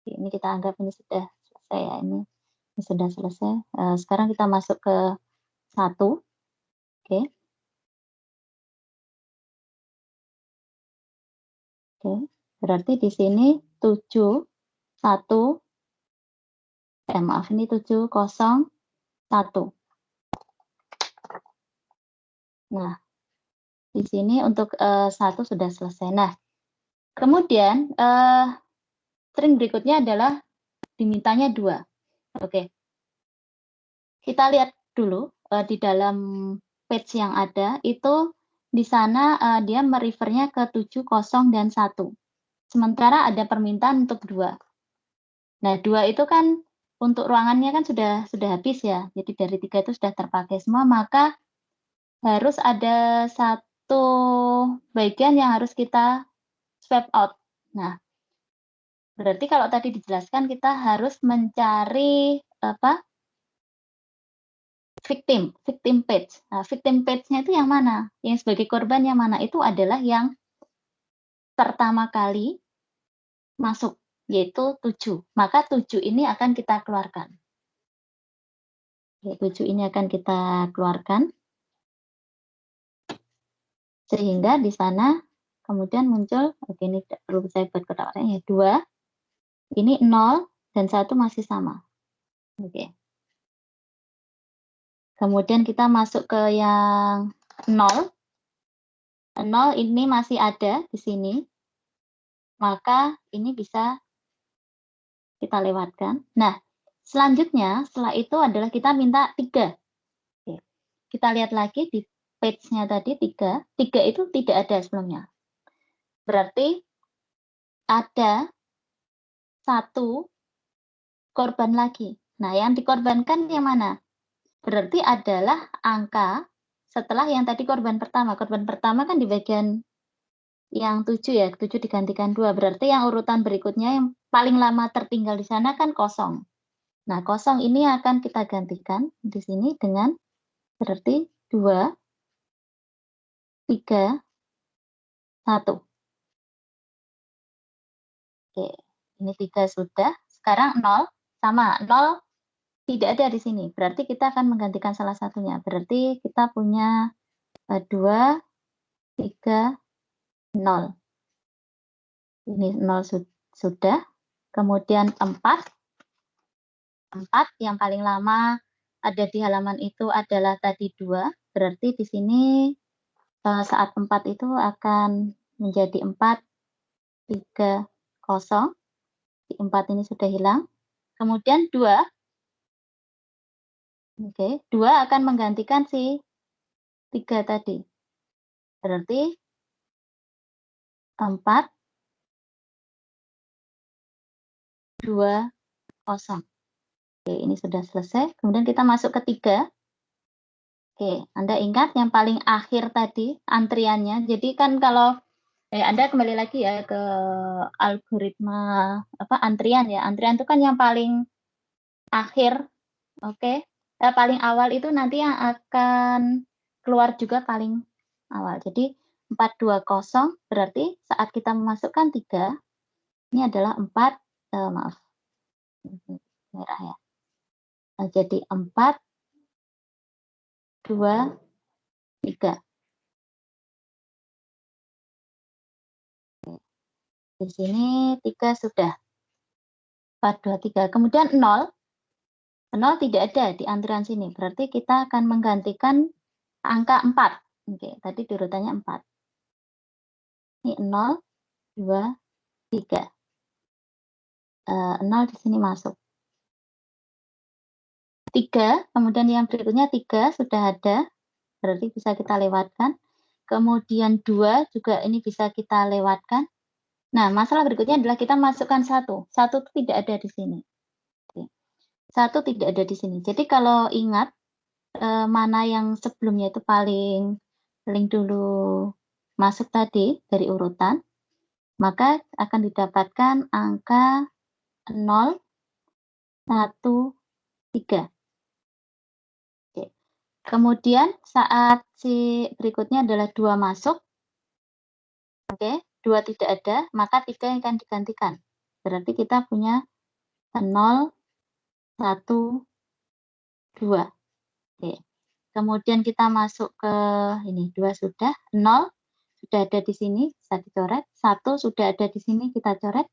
Ini kita anggap ini sudah selesai ya, ini sudah selesai. Sekarang kita masuk ke 1. Oke. Oke, berarti di sini 7, 1, maaf ini 7, 0, 1. Nah, di sini untuk 1 sudah selesai. Nah, kemudian string berikutnya adalah dimintanya 2. Oke. Kita lihat dulu di dalam page yang ada itu di sana dia merefernya ke 7, 0, dan 1. Sementara ada permintaan untuk 2. Nah, 2 itu kan untuk ruangannya kan sudah habis ya. Jadi dari 3 itu sudah terpakai semua, maka harus ada 1 bagian yang harus kita swap out. Nah, berarti kalau tadi dijelaskan kita harus mencari victim page. Nah, victim page-nya itu yang mana? Yang sebagai korban yang mana? Itu adalah yang pertama kali masuk, yaitu 7. Maka 7 ini akan kita keluarkan. Oke, 7 ini akan kita keluarkan. Sehingga di sana kemudian muncul, oke ini tidak perlu saya buat kotak-kotaknya, 2, ini 0, dan 1 masih sama. Oke. Kemudian kita masuk ke yang 0. 0 ini masih ada di sini. Maka ini bisa kita lewatkan. Nah, selanjutnya setelah itu adalah kita minta 3. Oke. Kita lihat lagi di page-nya tadi 3. 3 itu tidak ada sebelumnya. Berarti ada 1 korban lagi. Nah, yang dikorbankan yang mana? Berarti adalah angka setelah yang tadi korban pertama. Korban pertama kan di bagian yang 7 ya, 7 digantikan 2. Berarti yang urutan berikutnya yang paling lama tertinggal di sana kan 0. Nah, 0 ini akan kita gantikan di sini dengan berarti 2, 3, 1. Oke, ini 3 sudah. Sekarang 0 sama, 0 tidak ada di sini. Berarti kita akan menggantikan salah satunya. Berarti kita punya 2, 3, 0. Ini 0 sudah. Kemudian 4. 4 yang paling lama ada di halaman itu adalah tadi 2. Berarti di sini saat 4 itu akan menjadi 4, 3, 0. 4 ini sudah hilang. Kemudian 2. Oke, 2 akan menggantikan si 3 tadi. Berarti 4, 2, 0. Oke, ini sudah selesai. Kemudian kita masuk ke 3. Oke, Anda ingat yang paling akhir tadi antriannya. Jadi kan kalau Anda kembali lagi ya ke algoritma antrian ya. Antrian itu kan yang paling akhir, oke. Paling awal itu nanti yang akan keluar juga paling awal. Jadi 420 berarti saat kita memasukkan 3, ini adalah 4, maaf, merah ya. Jadi 4, 2, 3. Di sini 3 sudah. 4, 2, 3. Kemudian 0. 0 tidak ada di antrian sini. Berarti kita akan menggantikan angka 4. Oke, tadi di urutannya 4. Ini 0, 2, 3. 0 di sini masuk. 3, kemudian yang berikutnya 3 sudah ada. Berarti bisa kita lewatkan. Kemudian 2 juga ini bisa kita lewatkan. Nah, masalah berikutnya adalah kita masukkan 1. 1 itu tidak ada di sini. Oke. 1 tidak ada di sini. Jadi kalau ingat mana yang sebelumnya itu paling dulu masuk tadi dari urutan, maka akan didapatkan angka 0, 1, 3. Oke. Kemudian saat si berikutnya adalah 2 masuk, oke, 2 tidak ada, maka 3 yang akan digantikan. Berarti kita punya 0, 1, 2. Oke. Kemudian kita masuk ke ini 2 sudah, 0 sudah ada di sini, bisa dicoret, 1 sudah ada di sini, kita coret.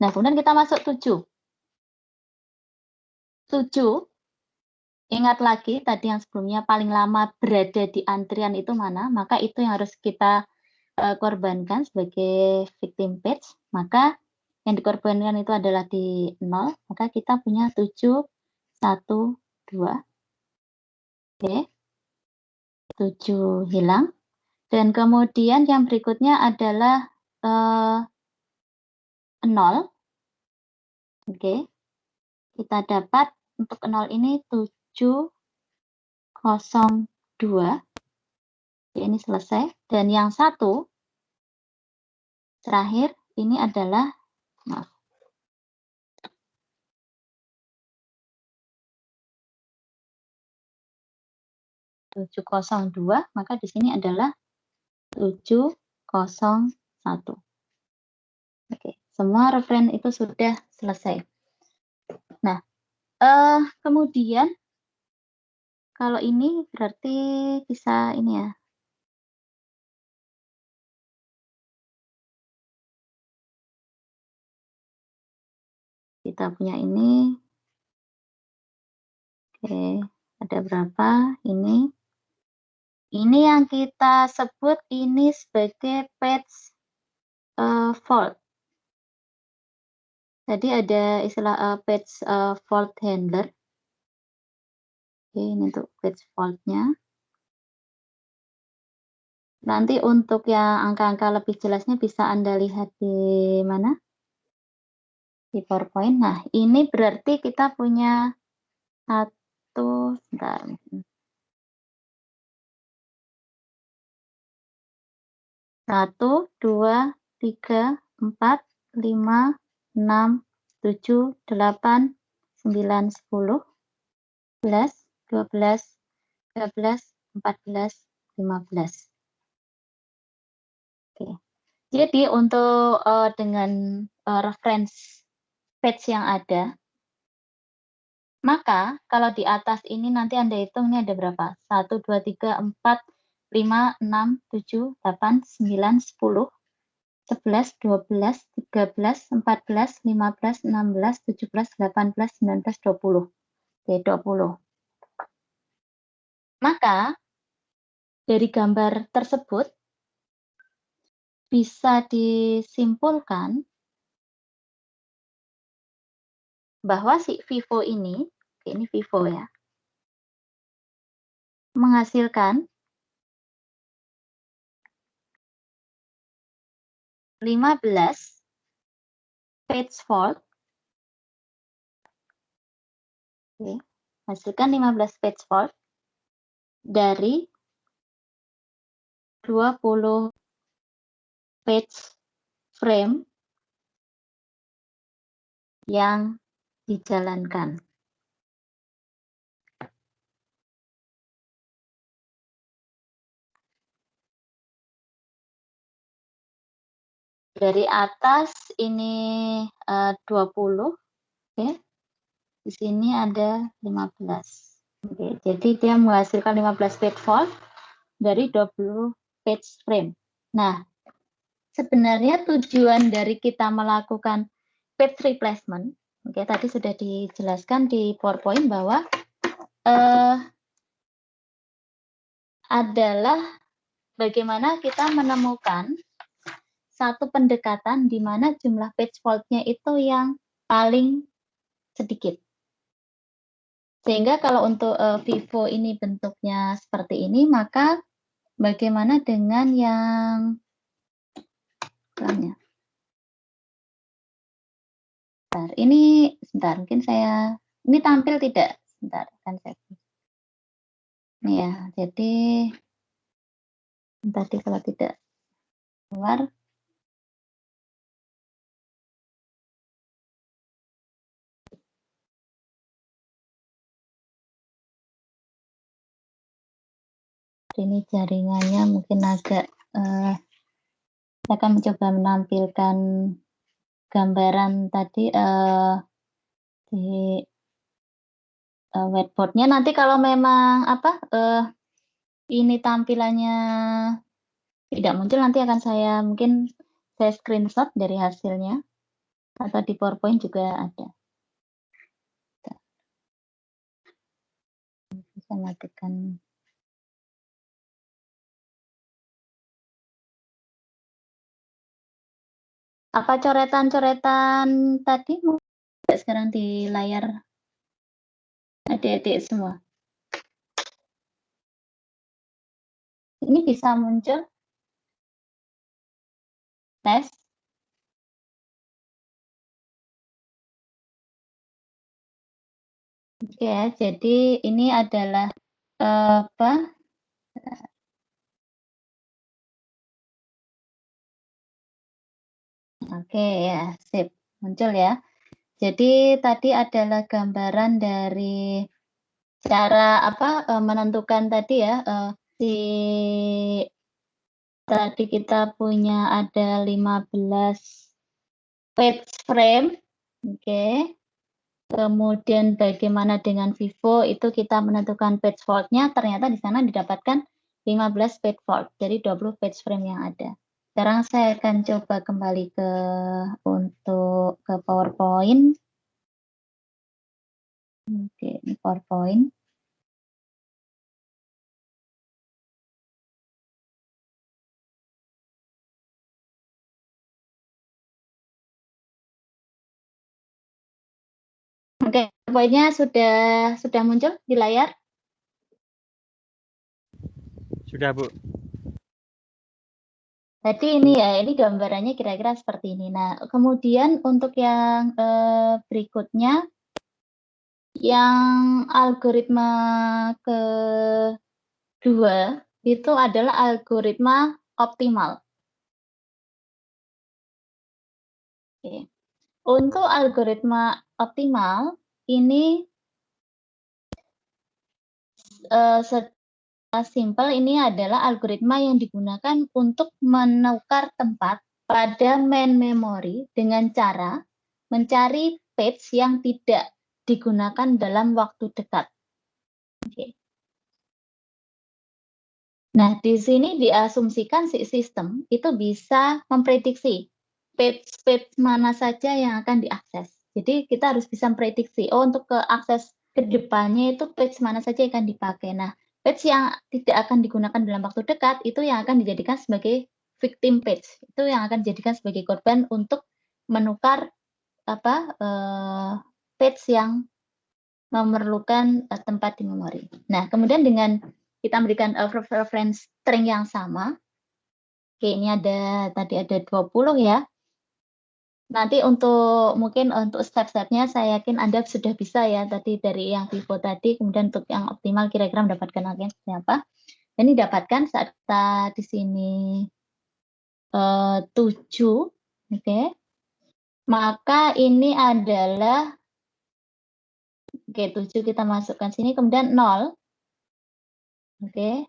Nah, kemudian kita masuk 7. 7, ingat lagi tadi yang sebelumnya paling lama berada di antrian itu mana, maka itu yang harus kita korbankan sebagai victim page. Maka yang dikorbankan itu adalah di 0, maka kita punya 7, 1, 2. Oke. 7 hilang. Dan kemudian yang berikutnya adalah 0. Oke. Kita dapat untuk 0 ini 702. Ini selesai. Dan yang 1 terakhir ini adalah, maaf, 702, maka di sini adalah 701. Oke, semua referen itu sudah selesai. Nah, kemudian kalau ini berarti bisa ini ya. Kita punya ini. Oke, ada berapa? Ini yang kita sebut ini sebagai page fault. Tadi ada istilah page fault handler. Oke, ini untuk page fault-nya. Nanti untuk yang angka-angka lebih jelasnya bisa Anda lihat di mana? Di PowerPoint. Nah, ini berarti kita punya satu, sebentar. 1, 2, 3, 4, 5, 6, 7, 8, 9, 10, 11, 12, 13, 14, 15. Oke. Jadi untuk dengan reference page yang ada, maka kalau di atas ini nanti Anda hitung ini ada berapa? 1, 2, 3, 4, 5, 6, 7, 8, 9, 10, 11, 12, 13, 14, 15, 16, 17, 18, 19, 20. Oke, 20. Maka dari gambar tersebut bisa disimpulkan bahwa si Vivo ini Vivo ya, menghasilkan 15 page fault. Oke, hasilkan 15 page fault dari 20 page frame yang dijalankan. Dari atas ini 20, oke. Di sini ada 15. Oke, jadi dia menghasilkan 15 page fault dari 20 page frame. Nah, sebenarnya tujuan dari kita melakukan page replacement, oke, tadi sudah dijelaskan di PowerPoint bahwa adalah bagaimana kita menemukan satu pendekatan di mana jumlah page fault-nya itu yang paling sedikit. Sehingga kalau untuk Vivo ini bentuknya seperti ini, maka bagaimana dengan yang lainnya? Bentar, ini sebentar, mungkin saya ini tampil tidak? Sebentar, kan saya. Ini ya, jadi tadi kalau tidak keluar. Ini jaringannya mungkin agak saya akan mencoba menampilkan gambaran tadi di whiteboard-nya. Nanti kalau memang ini tampilannya tidak muncul, nanti akan saya mungkin saya screenshot dari hasilnya atau di PowerPoint juga ada. Bisa matikan. Apa coretan-coretan tadi sekarang di layar adik-adik semua? Ini bisa muncul? Tes? Oke ya, jadi ini adalah apa? Oke ya, sip, muncul ya. Jadi tadi adalah gambaran dari cara menentukan tadi ya si tadi kita punya ada 15 page frame, oke. Kemudian bagaimana dengan Vivo itu kita menentukan page fault-nya, ternyata di sana didapatkan 15 page fault dari 20 page frame yang ada. Sekarang saya akan coba kembali ke PowerPoint. Oke, ini PowerPoint. Oke, PowerPoint-nya sudah muncul di layar? Sudah, Bu. Jadi ini ya, ini gambarannya kira-kira seperti ini. Nah, kemudian untuk yang berikutnya, yang algoritma kedua itu adalah algoritma optimal. Oke. Untuk algoritma optimal ini secara simpel ini adalah algoritma yang digunakan untuk menukar tempat pada main memory dengan cara mencari page yang tidak digunakan dalam waktu dekat. Oke. Nah, di sini diasumsikan si sistem itu bisa memprediksi page mana saja yang akan diakses. Jadi kita harus bisa memprediksi, untuk ke akses ke depannya itu page mana saja yang akan dipakai. Nah, page yang tidak akan digunakan dalam waktu dekat itu yang akan dijadikan sebagai victim page. Itu yang akan dijadikan sebagai korban untuk menukar page yang memerlukan tempat di memori. Nah, kemudian dengan kita memberikan reference string yang sama. Oke, ini tadi ada 20 ya. Nanti mungkin untuk step-stepnya saya yakin Anda sudah bisa ya tadi dari yang Vivo tadi, kemudian untuk yang optimal kira-kira mendapatkan harganya seperti apa. Ini dapatkan saat kita di sini 7, oke. Maka ini adalah 7 kita masukkan sini, kemudian 0. Oke.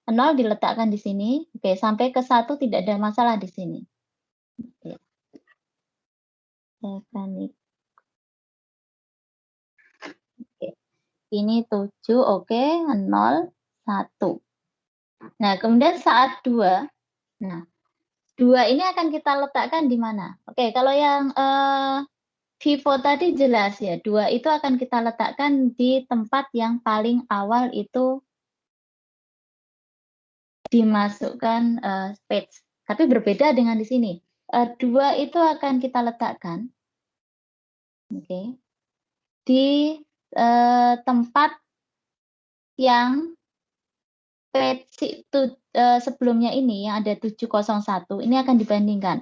0 diletakkan di sini. Oke, sampai ke 1 tidak ada masalah di sini. Oke. Oke. Ini 7, oke, 0, 1. Nah, kemudian saat 2, nah 2 ini akan kita letakkan di mana? Oke, kalau yang Vivo tadi jelas ya, 2 itu akan kita letakkan di tempat yang paling awal itu dimasukkan page. Tapi berbeda dengan di sini. 2 itu akan kita letakkan, oke, di tempat yang page itu sebelumnya ini yang ada 701 ini akan dibandingkan.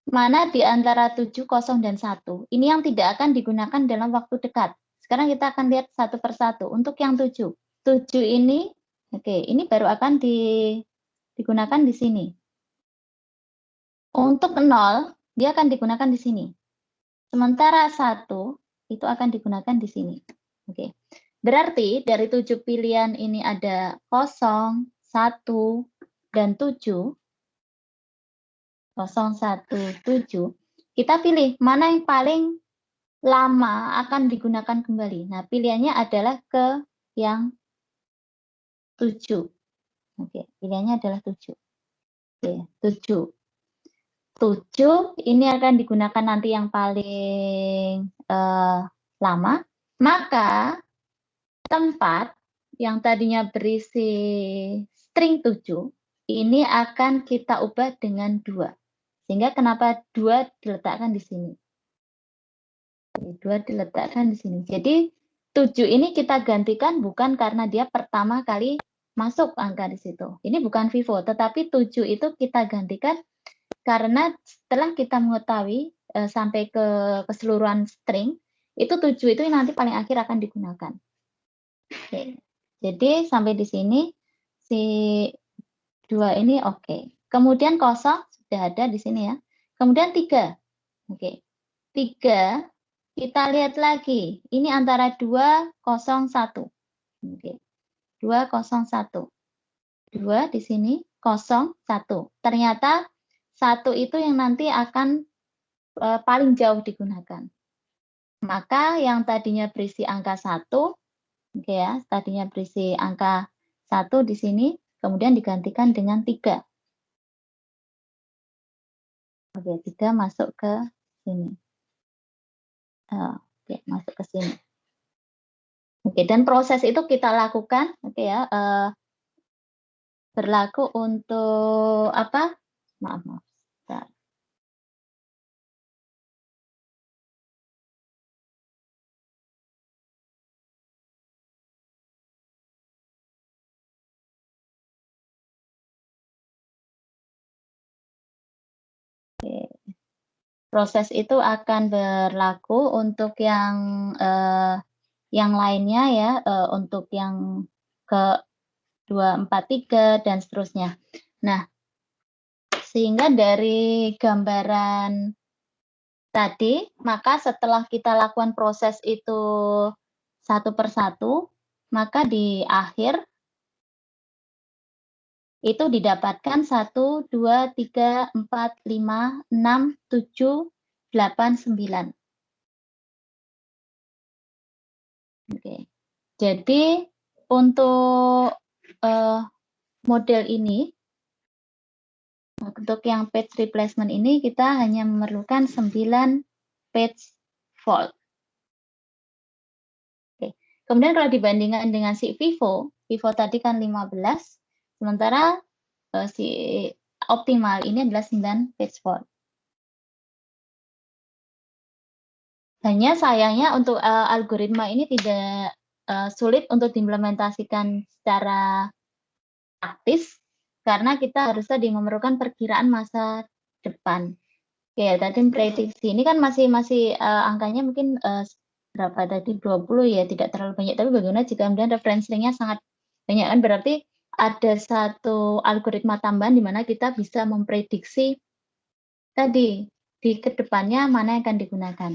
Mana di antara 70 dan 1 ini yang tidak akan digunakan dalam waktu dekat. Sekarang kita akan lihat satu persatu. Untuk yang 7 ini, oke, ini baru akan digunakan di sini. Untuk 0, dia akan digunakan di sini. Sementara 1 itu akan digunakan di sini. Oke. Berarti dari 7 pilihan ini ada 0, 1, dan 7. 0, 1, 7. Kita pilih mana yang paling lama akan digunakan kembali. Nah, pilihannya adalah ke yang 7. Oke, pilihannya adalah 7. Oke, 7. 7 ini akan digunakan nanti yang paling lama. Maka tempat yang tadinya berisi string 7 ini akan kita ubah dengan 2. Sehingga kenapa 2 diletakkan di sini. 2 diletakkan di sini. Jadi 7 ini kita gantikan bukan karena dia pertama kali masuk angka di situ. Ini bukan Vivo, tetapi 7 itu kita gantikan karena setelah kita mengetahui sampai ke keseluruhan string, itu 7 itu nanti paling akhir akan digunakan. Oke. Jadi sampai di sini si 2 ini oke. Kemudian 0 sudah ada di sini ya. Kemudian 3. Oke. 3 kita lihat lagi. Ini antara 2, 0, 1. Oke. 2, 0, 1. 2 di sini, 0, 1. Ternyata 1 itu yang nanti akan paling jauh digunakan. Maka yang tadinya berisi angka 1, oke ya, tadinya berisi angka 1 di sini, kemudian digantikan dengan 3. Oke, 3 masuk ke sini. Oke, masuk ke sini. Oke, dan proses itu kita lakukan, oke ya, berlaku untuk apa? Maaf, maaf. Bentar. Proses itu akan berlaku untuk yang lainnya ya, untuk yang ke 2, 4, 3 dan seterusnya. Nah, sehingga dari gambaran tadi, maka setelah kita lakukan proses itu satu persatu, maka di akhir itu didapatkan 1, 2, 3, 4, 5, 6, 7, 8, 9. Oke. Jadi untuk model ini, untuk yang page replacement ini kita hanya memerlukan 9 page fault. Oke. Kemudian kalau dibandingkan dengan si Vivo tadi kan 15, sementara si optimal ini adalah 9 page fault. Hanya sayangnya untuk algoritma ini tidak sulit untuk diimplementasikan secara praktis karena kita harusnya memerlukan perkiraan masa depan. Oke, tadi prediksi ini kan masih angkanya mungkin berapa tadi 20 ya, tidak terlalu banyak. Tapi bagaimana jika kemudian referensinya sangat banyak kan berarti ada satu algoritma tambahan di mana kita bisa memprediksi tadi di kedepannya mana yang akan digunakan.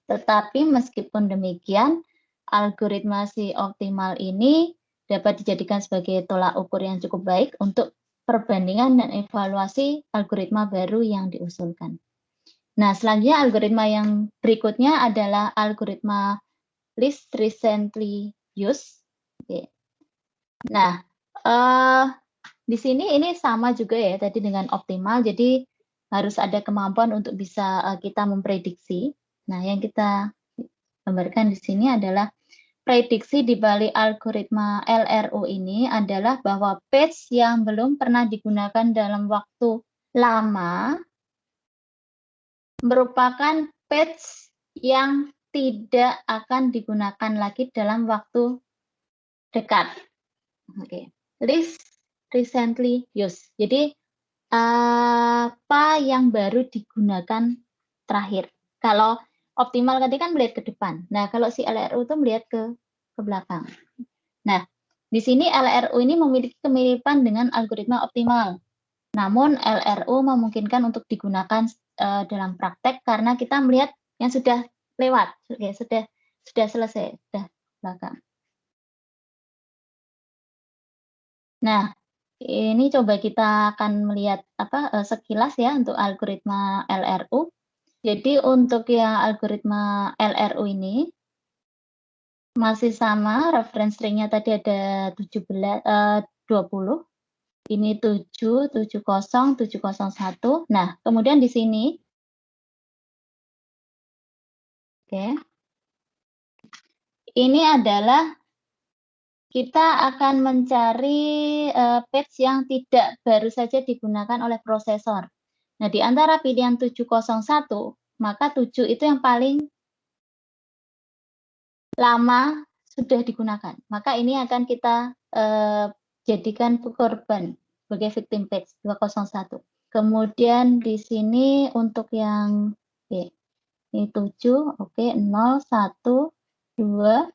Tetapi meskipun demikian, algoritma si optimal ini dapat dijadikan sebagai tolak ukur yang cukup baik untuk perbandingan dan evaluasi algoritma baru yang diusulkan. Nah, selanjutnya algoritma yang berikutnya adalah algoritma least recently used. Oke. Nah, di sini ini sama juga ya tadi dengan optimal, jadi harus ada kemampuan untuk bisa kita memprediksi. Nah, yang kita gambarkan di sini adalah prediksi di balik algoritma LRO ini adalah bahwa page yang belum pernah digunakan dalam waktu lama merupakan page yang tidak akan digunakan lagi dalam waktu dekat. Oke, least recently used. Jadi apa yang baru digunakan terakhir. Kalau optimal tadi kan melihat ke depan. Nah, kalau si LRU itu melihat ke belakang. Nah, di sini LRU ini memiliki kemiripan dengan algoritma optimal. Namun LRU memungkinkan untuk digunakan dalam praktek karena kita melihat yang sudah lewat, sudah selesai, sudah belakang. Nah, ini coba kita akan melihat sekilas ya untuk algoritma LRU. Jadi untuk yang algoritma LRU ini masih sama, reference ring-nya tadi ada 20. Ini 7, 70, 701. Nah, kemudian di sini oke. Ini adalah kita akan mencari page yang tidak baru saja digunakan oleh prosesor. Nah, di antara pilihan 701, maka 7 itu yang paling lama sudah digunakan. Maka ini akan kita jadikan korban sebagai victim page 201. Kemudian di sini untuk yang ini 7, oke, 0, 1, 2,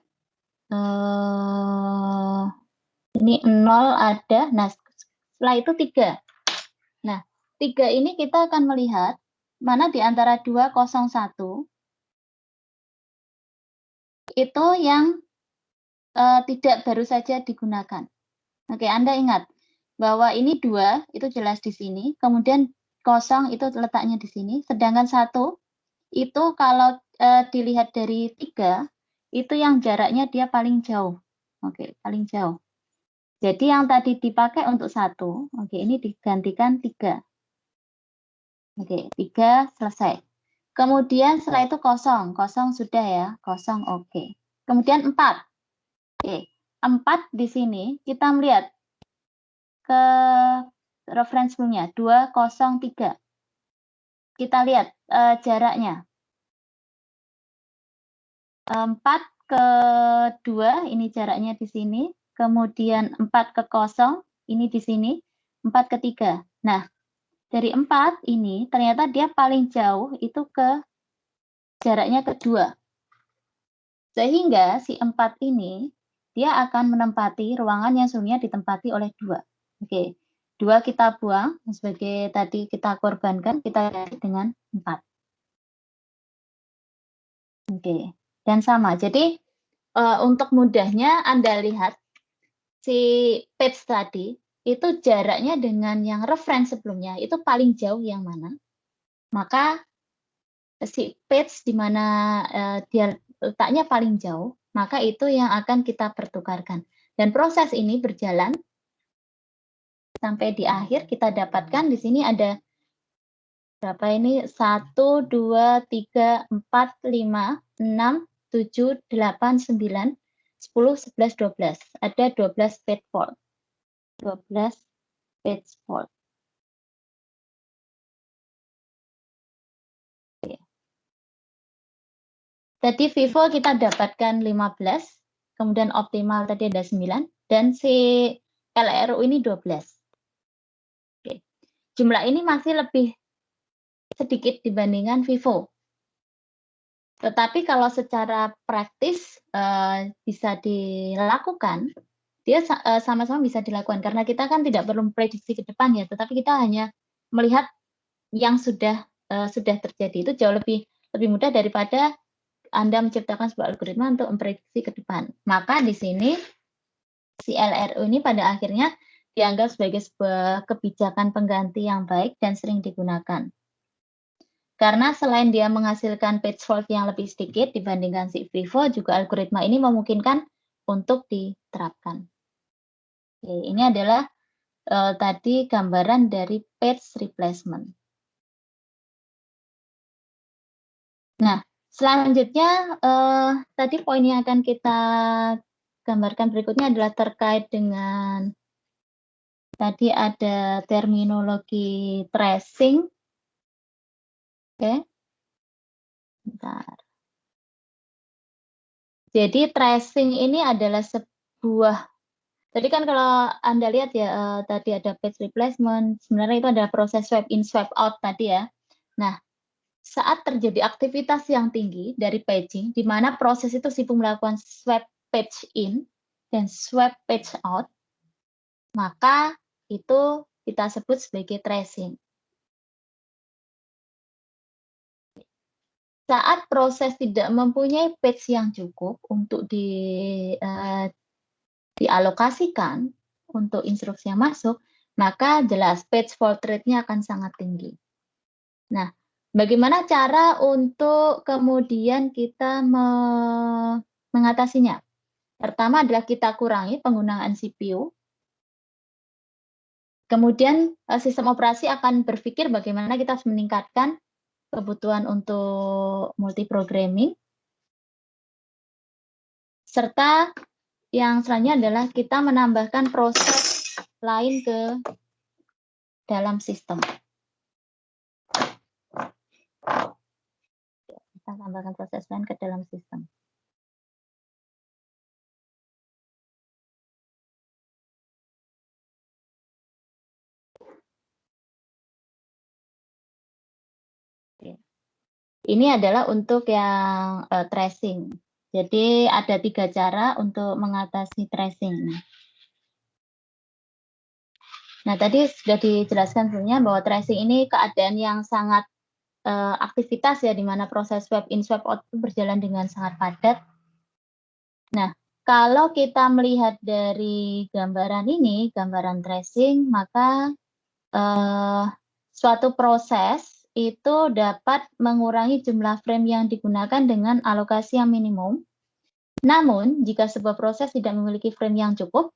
ini 0 ada, nah setelah itu 3. Nah, 3 ini kita akan melihat mana di antara 201 itu yang tidak baru saja digunakan. Oke, Anda ingat bahwa ini 2 itu jelas di sini, kemudian 0 itu letaknya di sini, sedangkan 1 itu kalau dilihat dari 3 itu yang jaraknya dia paling jauh. Oke, paling jauh. Jadi yang tadi dipakai untuk 1, oke, ini digantikan 3. Oke, 3 selesai. Kemudian setelah itu 0 sudah ya, 0 oke. Kemudian 4. Oke, 4 di sini kita melihat ke reference sebelumnya 203. Kita lihat jaraknya. 4 ke 2 ini jaraknya di sini, kemudian 4 ke 0 ini di sini, 4 ke 3. Nah, dari 4 ini ternyata dia paling jauh itu ke jaraknya ke 2. Sehingga si 4 ini dia akan menempati ruangan yang sebelumnya ditempati oleh 2. Oke, 2 kita buang sebagai tadi kita korbankan, kita ganti dengan 4. Oke, dan sama. Jadi untuk mudahnya Anda lihat si page tadi itu jaraknya dengan yang reference sebelumnya itu paling jauh yang mana. Maka si page di mana dia letaknya paling jauh, maka itu yang akan kita pertukarkan. Dan proses ini berjalan sampai di akhir kita dapatkan di sini ada berapa ini? 1, 2, 3, 4, 5, 6, 7, 8, 9, 10, 11, 12. Ada 12 page fault. 12 page fault. Oke. Tadi Vivo kita dapatkan 15, kemudian optimal tadi ada 9, dan si LRU ini 12. Oke. Jumlah ini masih lebih sedikit dibandingkan Vivo. Tetapi kalau secara praktis bisa dilakukan, dia sama-sama bisa dilakukan karena kita kan tidak perlu prediksi ke depan ya, tetapi kita hanya melihat yang sudah terjadi. Itu jauh lebih mudah daripada Anda menciptakan sebuah algoritma untuk memprediksi ke depan. Maka di sini si LRU ini pada akhirnya dianggap sebagai sebuah kebijakan pengganti yang baik dan sering digunakan. Karena selain dia menghasilkan page fault yang lebih sedikit dibandingkan si Vivo, juga algoritma ini memungkinkan untuk diterapkan. Oke, ini adalah tadi gambaran dari page replacement. Nah, selanjutnya tadi poin yang akan kita gambarkan berikutnya adalah terkait dengan tadi ada terminologi tracing. Oke. Bentar. Jadi tracing ini adalah sebuah, tadi kan kalau Anda lihat ya tadi ada page replacement, sebenarnya itu adalah proses swipe in swipe out tadi ya. Nah, saat terjadi aktivitas yang tinggi dari paging, di mana proses itu sibuk melakukan swipe page in dan swipe page out, maka itu kita sebut sebagai tracing. Saat proses tidak mempunyai page yang cukup untuk dialokasikan untuk instruksi yang masuk, maka jelas page fault rate-nya akan sangat tinggi. Nah, bagaimana cara untuk kemudian kita mengatasinya? Pertama adalah kita kurangi penggunaan CPU. Kemudian sistem operasi akan berpikir bagaimana kita harus meningkatkan kebutuhan untuk multiprogramming. Serta yang selanjutnya adalah kita menambahkan proses lain ke dalam sistem. Kita tambahkan proses lain ke dalam sistem. Ini adalah untuk yang tracing. Jadi ada 3 cara untuk mengatasi tracing. Nah, tadi sudah dijelaskan sebelumnya bahwa tracing ini keadaan yang sangat aktivitas ya, di mana proses swipe in swipe out itu berjalan dengan sangat padat. Nah, kalau kita melihat dari gambaran ini, gambaran tracing, maka suatu proses itu dapat mengurangi jumlah frame yang digunakan dengan alokasi yang minimum. Namun, jika sebuah proses tidak memiliki frame yang cukup,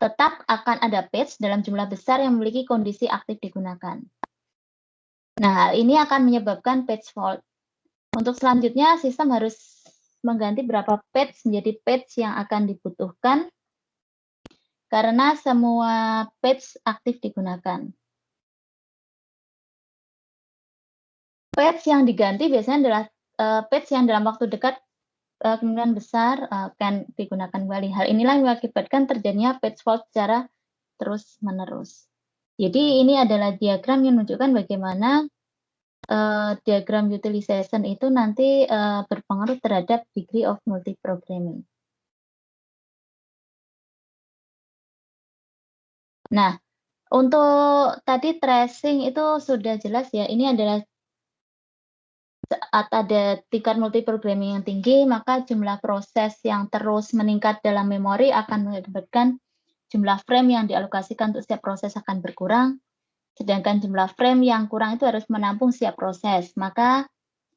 tetap akan ada page dalam jumlah besar yang memiliki kondisi aktif digunakan. Nah, hal ini akan menyebabkan page fault. Untuk selanjutnya, sistem harus mengganti berapa page menjadi page yang akan dibutuhkan karena semua page aktif digunakan. Page yang diganti biasanya adalah page yang dalam waktu dekat kemungkinan besar akan digunakan kembali. Hal inilah yang mengakibatkan terjadinya page fault secara terus-menerus. Jadi ini adalah diagram yang menunjukkan bagaimana diagram utilization itu nanti berpengaruh terhadap degree of multiprogramming. Nah, untuk tadi tracing itu sudah jelas ya, ini adalah saat ada tingkat multiprogramming yang tinggi, maka jumlah proses yang terus meningkat dalam memori akan mengakibatkan jumlah frame yang dialokasikan untuk setiap proses akan berkurang, sedangkan jumlah frame yang kurang itu harus menampung setiap proses, maka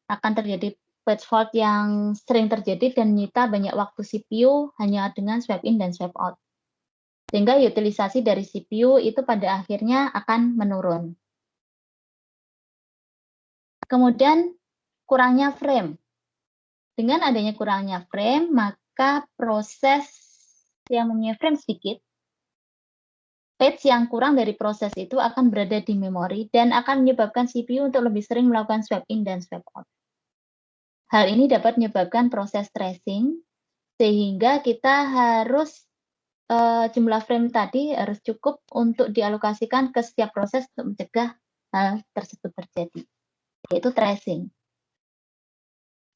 akan terjadi page fault yang sering terjadi dan menyita banyak waktu CPU hanya dengan swap in dan swap out. Sehingga utilisasi dari CPU itu pada akhirnya akan menurun. Kemudian kurangnya frame. Dengan adanya kurangnya frame, maka proses yang mempunyai frame sedikit, page yang kurang dari proses itu akan berada di memori dan akan menyebabkan CPU untuk lebih sering melakukan swap in dan swap out. Hal ini dapat menyebabkan proses tracing, sehingga kita harus jumlah frame tadi harus cukup untuk dialokasikan ke setiap proses untuk mencegah hal tersebut terjadi, yaitu tracing.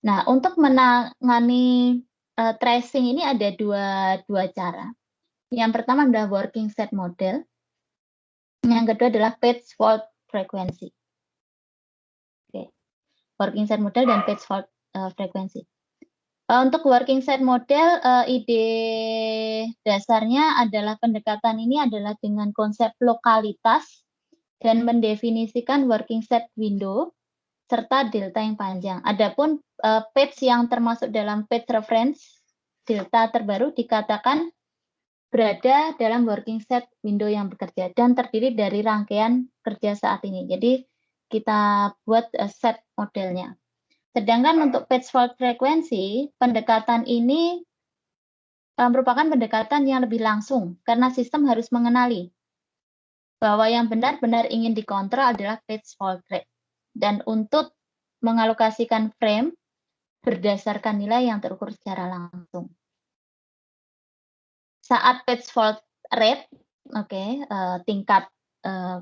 Nah, untuk menangani tracing ini ada dua cara. Yang pertama adalah working set model. Yang kedua adalah page fault frequency. Oke. Working set model dan page fault frequency. Untuk working set model, ide dasarnya adalah pendekatan ini adalah dengan konsep lokalitas dan mendefinisikan working set window serta delta yang panjang. Adapun page yang termasuk dalam page reference delta terbaru dikatakan berada dalam working set window yang bekerja dan terdiri dari rangkaian kerja saat ini. Jadi kita buat set modelnya. Sedangkan untuk page fault frequency, pendekatan ini merupakan pendekatan yang lebih langsung karena sistem harus mengenali bahwa yang benar-benar ingin dikontrol adalah page fault rate. Dan untuk mengalokasikan frame berdasarkan nilai yang terukur secara langsung. Saat page fault rate, tingkat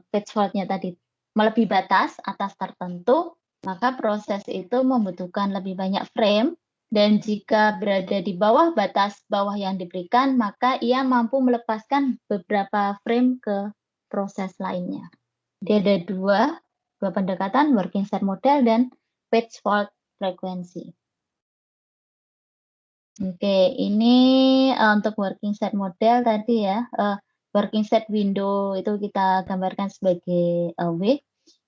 page fault-nya tadi melebihi batas atas tertentu, maka proses itu membutuhkan lebih banyak frame, dan jika berada di bawah batas bawah yang diberikan, maka ia mampu melepaskan beberapa frame ke proses lainnya. Jadi ada dua pendekatan, working set model dan page fault frequency. Oke, ini untuk working set model tadi ya, working set window itu kita gambarkan sebagai W.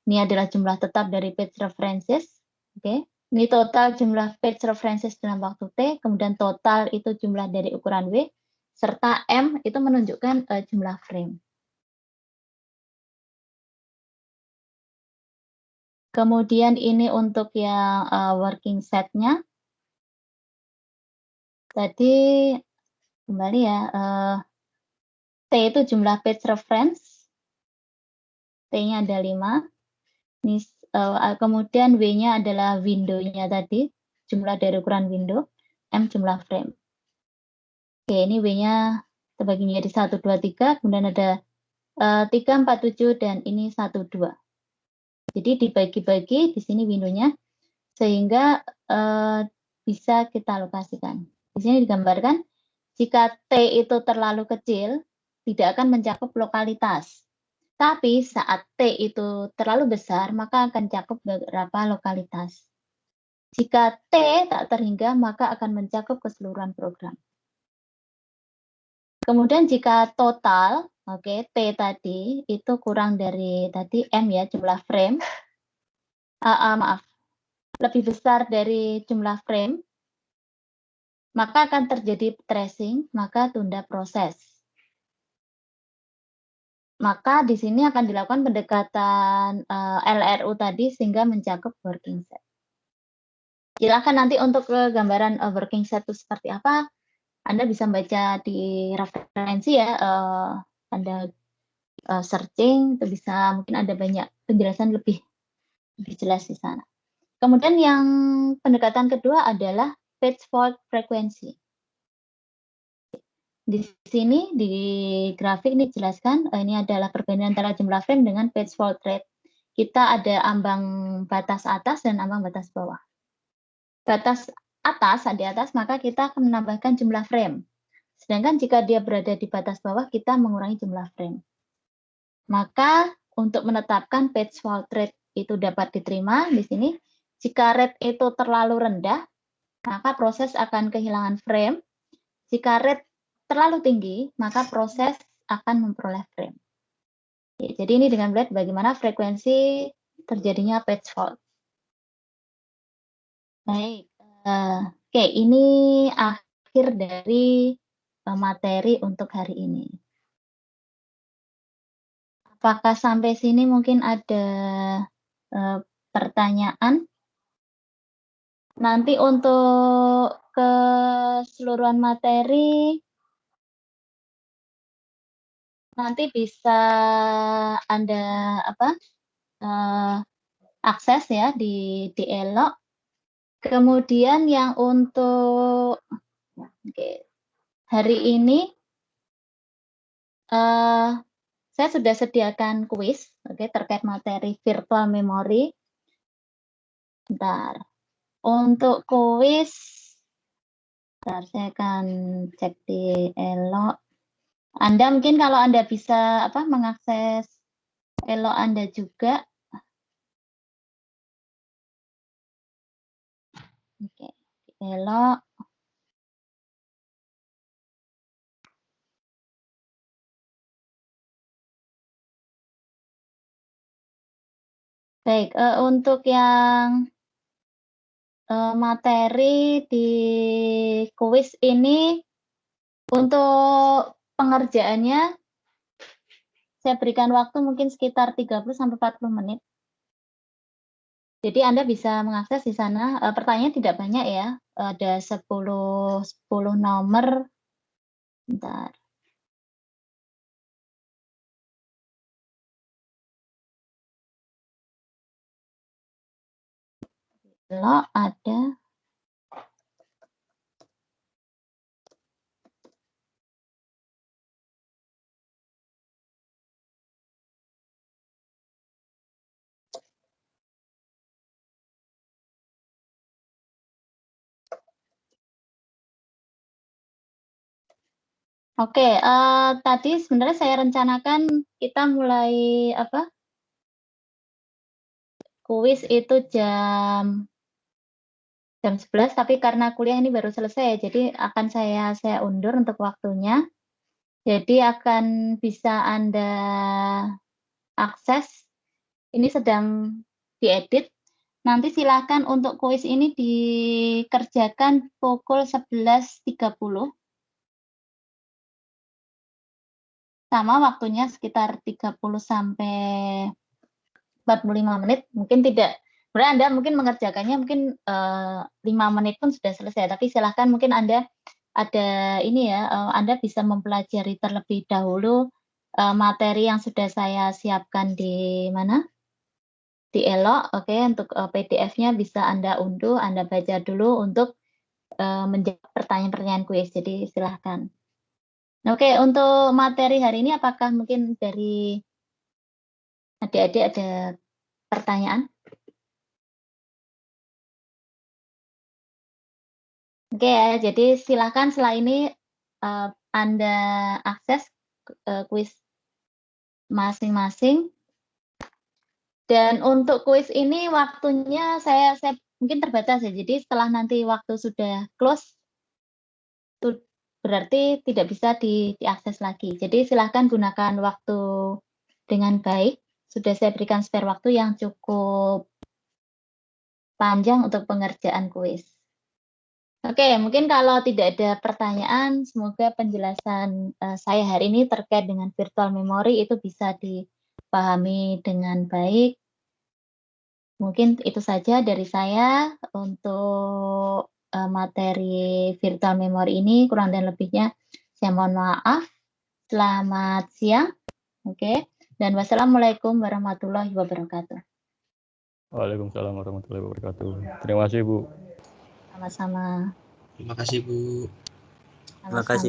Ini adalah jumlah tetap dari page references. Oke, ini total jumlah page references dalam waktu T, kemudian total itu jumlah dari ukuran W, serta M itu menunjukkan jumlah frame. Kemudian ini untuk yang working set-nya. Tadi kembali ya, T itu jumlah page reference, T-nya ada 5. Ini, kemudian W-nya adalah window-nya tadi, jumlah dari ukuran window, M jumlah frame. Oke, ini W-nya terbagi menjadi 1, 2, 3, kemudian ada 3, 4, 7, dan ini 1, 2. Jadi dibagi-bagi di sini window-nya, sehingga bisa kita alokasikan. Di sini digambarkan, jika T itu terlalu kecil, tidak akan mencakup lokalitas. Tapi saat T itu terlalu besar, maka akan mencakup beberapa lokalitas. Jika T tak terhingga, maka akan mencakup keseluruhan program. Kemudian jika total, T tadi itu kurang dari tadi M ya, jumlah frame. Lebih besar dari jumlah frame, maka akan terjadi tracing, maka tunda proses. Maka di sini akan dilakukan pendekatan LRU tadi sehingga mencakup working set. Silakan nanti untuk ke gambaran working set itu seperti apa, Anda bisa baca di referensi ya, Anda searching, itu bisa mungkin ada banyak penjelasan lebih jelas di sana. Kemudian yang pendekatan kedua adalah page fault frequency. Di sini di grafik ini dijelaskan, ini adalah perbandingan antara jumlah frame dengan page fault rate. Kita ada ambang batas atas dan ambang batas bawah. Batas atas, di atas, maka kita akan menambahkan jumlah frame. Sedangkan jika dia berada di batas bawah, kita mengurangi jumlah frame. Maka untuk menetapkan page fault rate itu dapat diterima di sini. Jika rate itu terlalu rendah, maka proses akan kehilangan frame. Jika rate terlalu tinggi, maka proses akan memperoleh frame. Jadi ini dengan melihat bagaimana frekuensi terjadinya page fault. Baik, oke, ini akhir dari materi untuk hari ini. Apakah sampai sini mungkin ada pertanyaan? Nanti untuk keseluruhan materi nanti bisa Anda akses ya di Elo. Kemudian yang untuk hari ini saya sudah sediakan kuis terkait materi virtual memory. Bentar. Untuk kuis, bentar, saya akan cek di Elo. Anda mungkin kalau Anda bisa mengakses Elo Anda juga. Oke, Elo. Baik, untuk yang materi di kuis ini, untuk pengerjaannya saya berikan waktu mungkin sekitar 30-40 menit. Jadi Anda bisa mengakses di sana, pertanyaan tidak banyak ya, ada 10 nomor. Bentar. Lo ada. Oke, tadi sebenarnya saya rencanakan kita mulai kuis itu jam 11, tapi karena kuliah ini baru selesai, jadi akan saya undur untuk waktunya. Jadi akan bisa Anda akses, ini sedang diedit. Nanti silakan untuk kuis ini dikerjakan pukul 11.30. Sama waktunya sekitar 30 sampai 45 menit. Mungkin tidak, sebenarnya Anda mungkin mengerjakannya mungkin 5 menit pun sudah selesai, tapi silakan mungkin Anda ada ini ya, Anda bisa mempelajari terlebih dahulu materi yang sudah saya siapkan di mana? Di Elo, oke, untuk PDF-nya bisa Anda unduh, Anda baca dulu untuk menjawab pertanyaan-pertanyaan kuis, jadi silahkan. Oke, untuk materi hari ini apakah mungkin dari adik-adik ada pertanyaan? Oke ya, jadi silahkan setelah ini Anda akses kuis masing-masing. Dan untuk kuis ini waktunya saya mungkin terbatas ya, jadi setelah nanti waktu sudah close, itu berarti tidak bisa diakses lagi. Jadi silahkan gunakan waktu dengan baik. Sudah saya berikan spare waktu yang cukup panjang untuk pengerjaan kuis. Oke, mungkin kalau tidak ada pertanyaan, semoga penjelasan saya hari ini terkait dengan virtual memory itu bisa dipahami dengan baik. Mungkin itu saja dari saya untuk materi virtual memory ini. Kurang dan lebihnya saya mohon maaf. Selamat siang. Oke. Dan wassalamualaikum warahmatullahi wabarakatuh. Waalaikumsalam warahmatullahi wabarakatuh. Terima kasih, Bu. Sama-sama. Terima kasih, Bu. Terima kasih.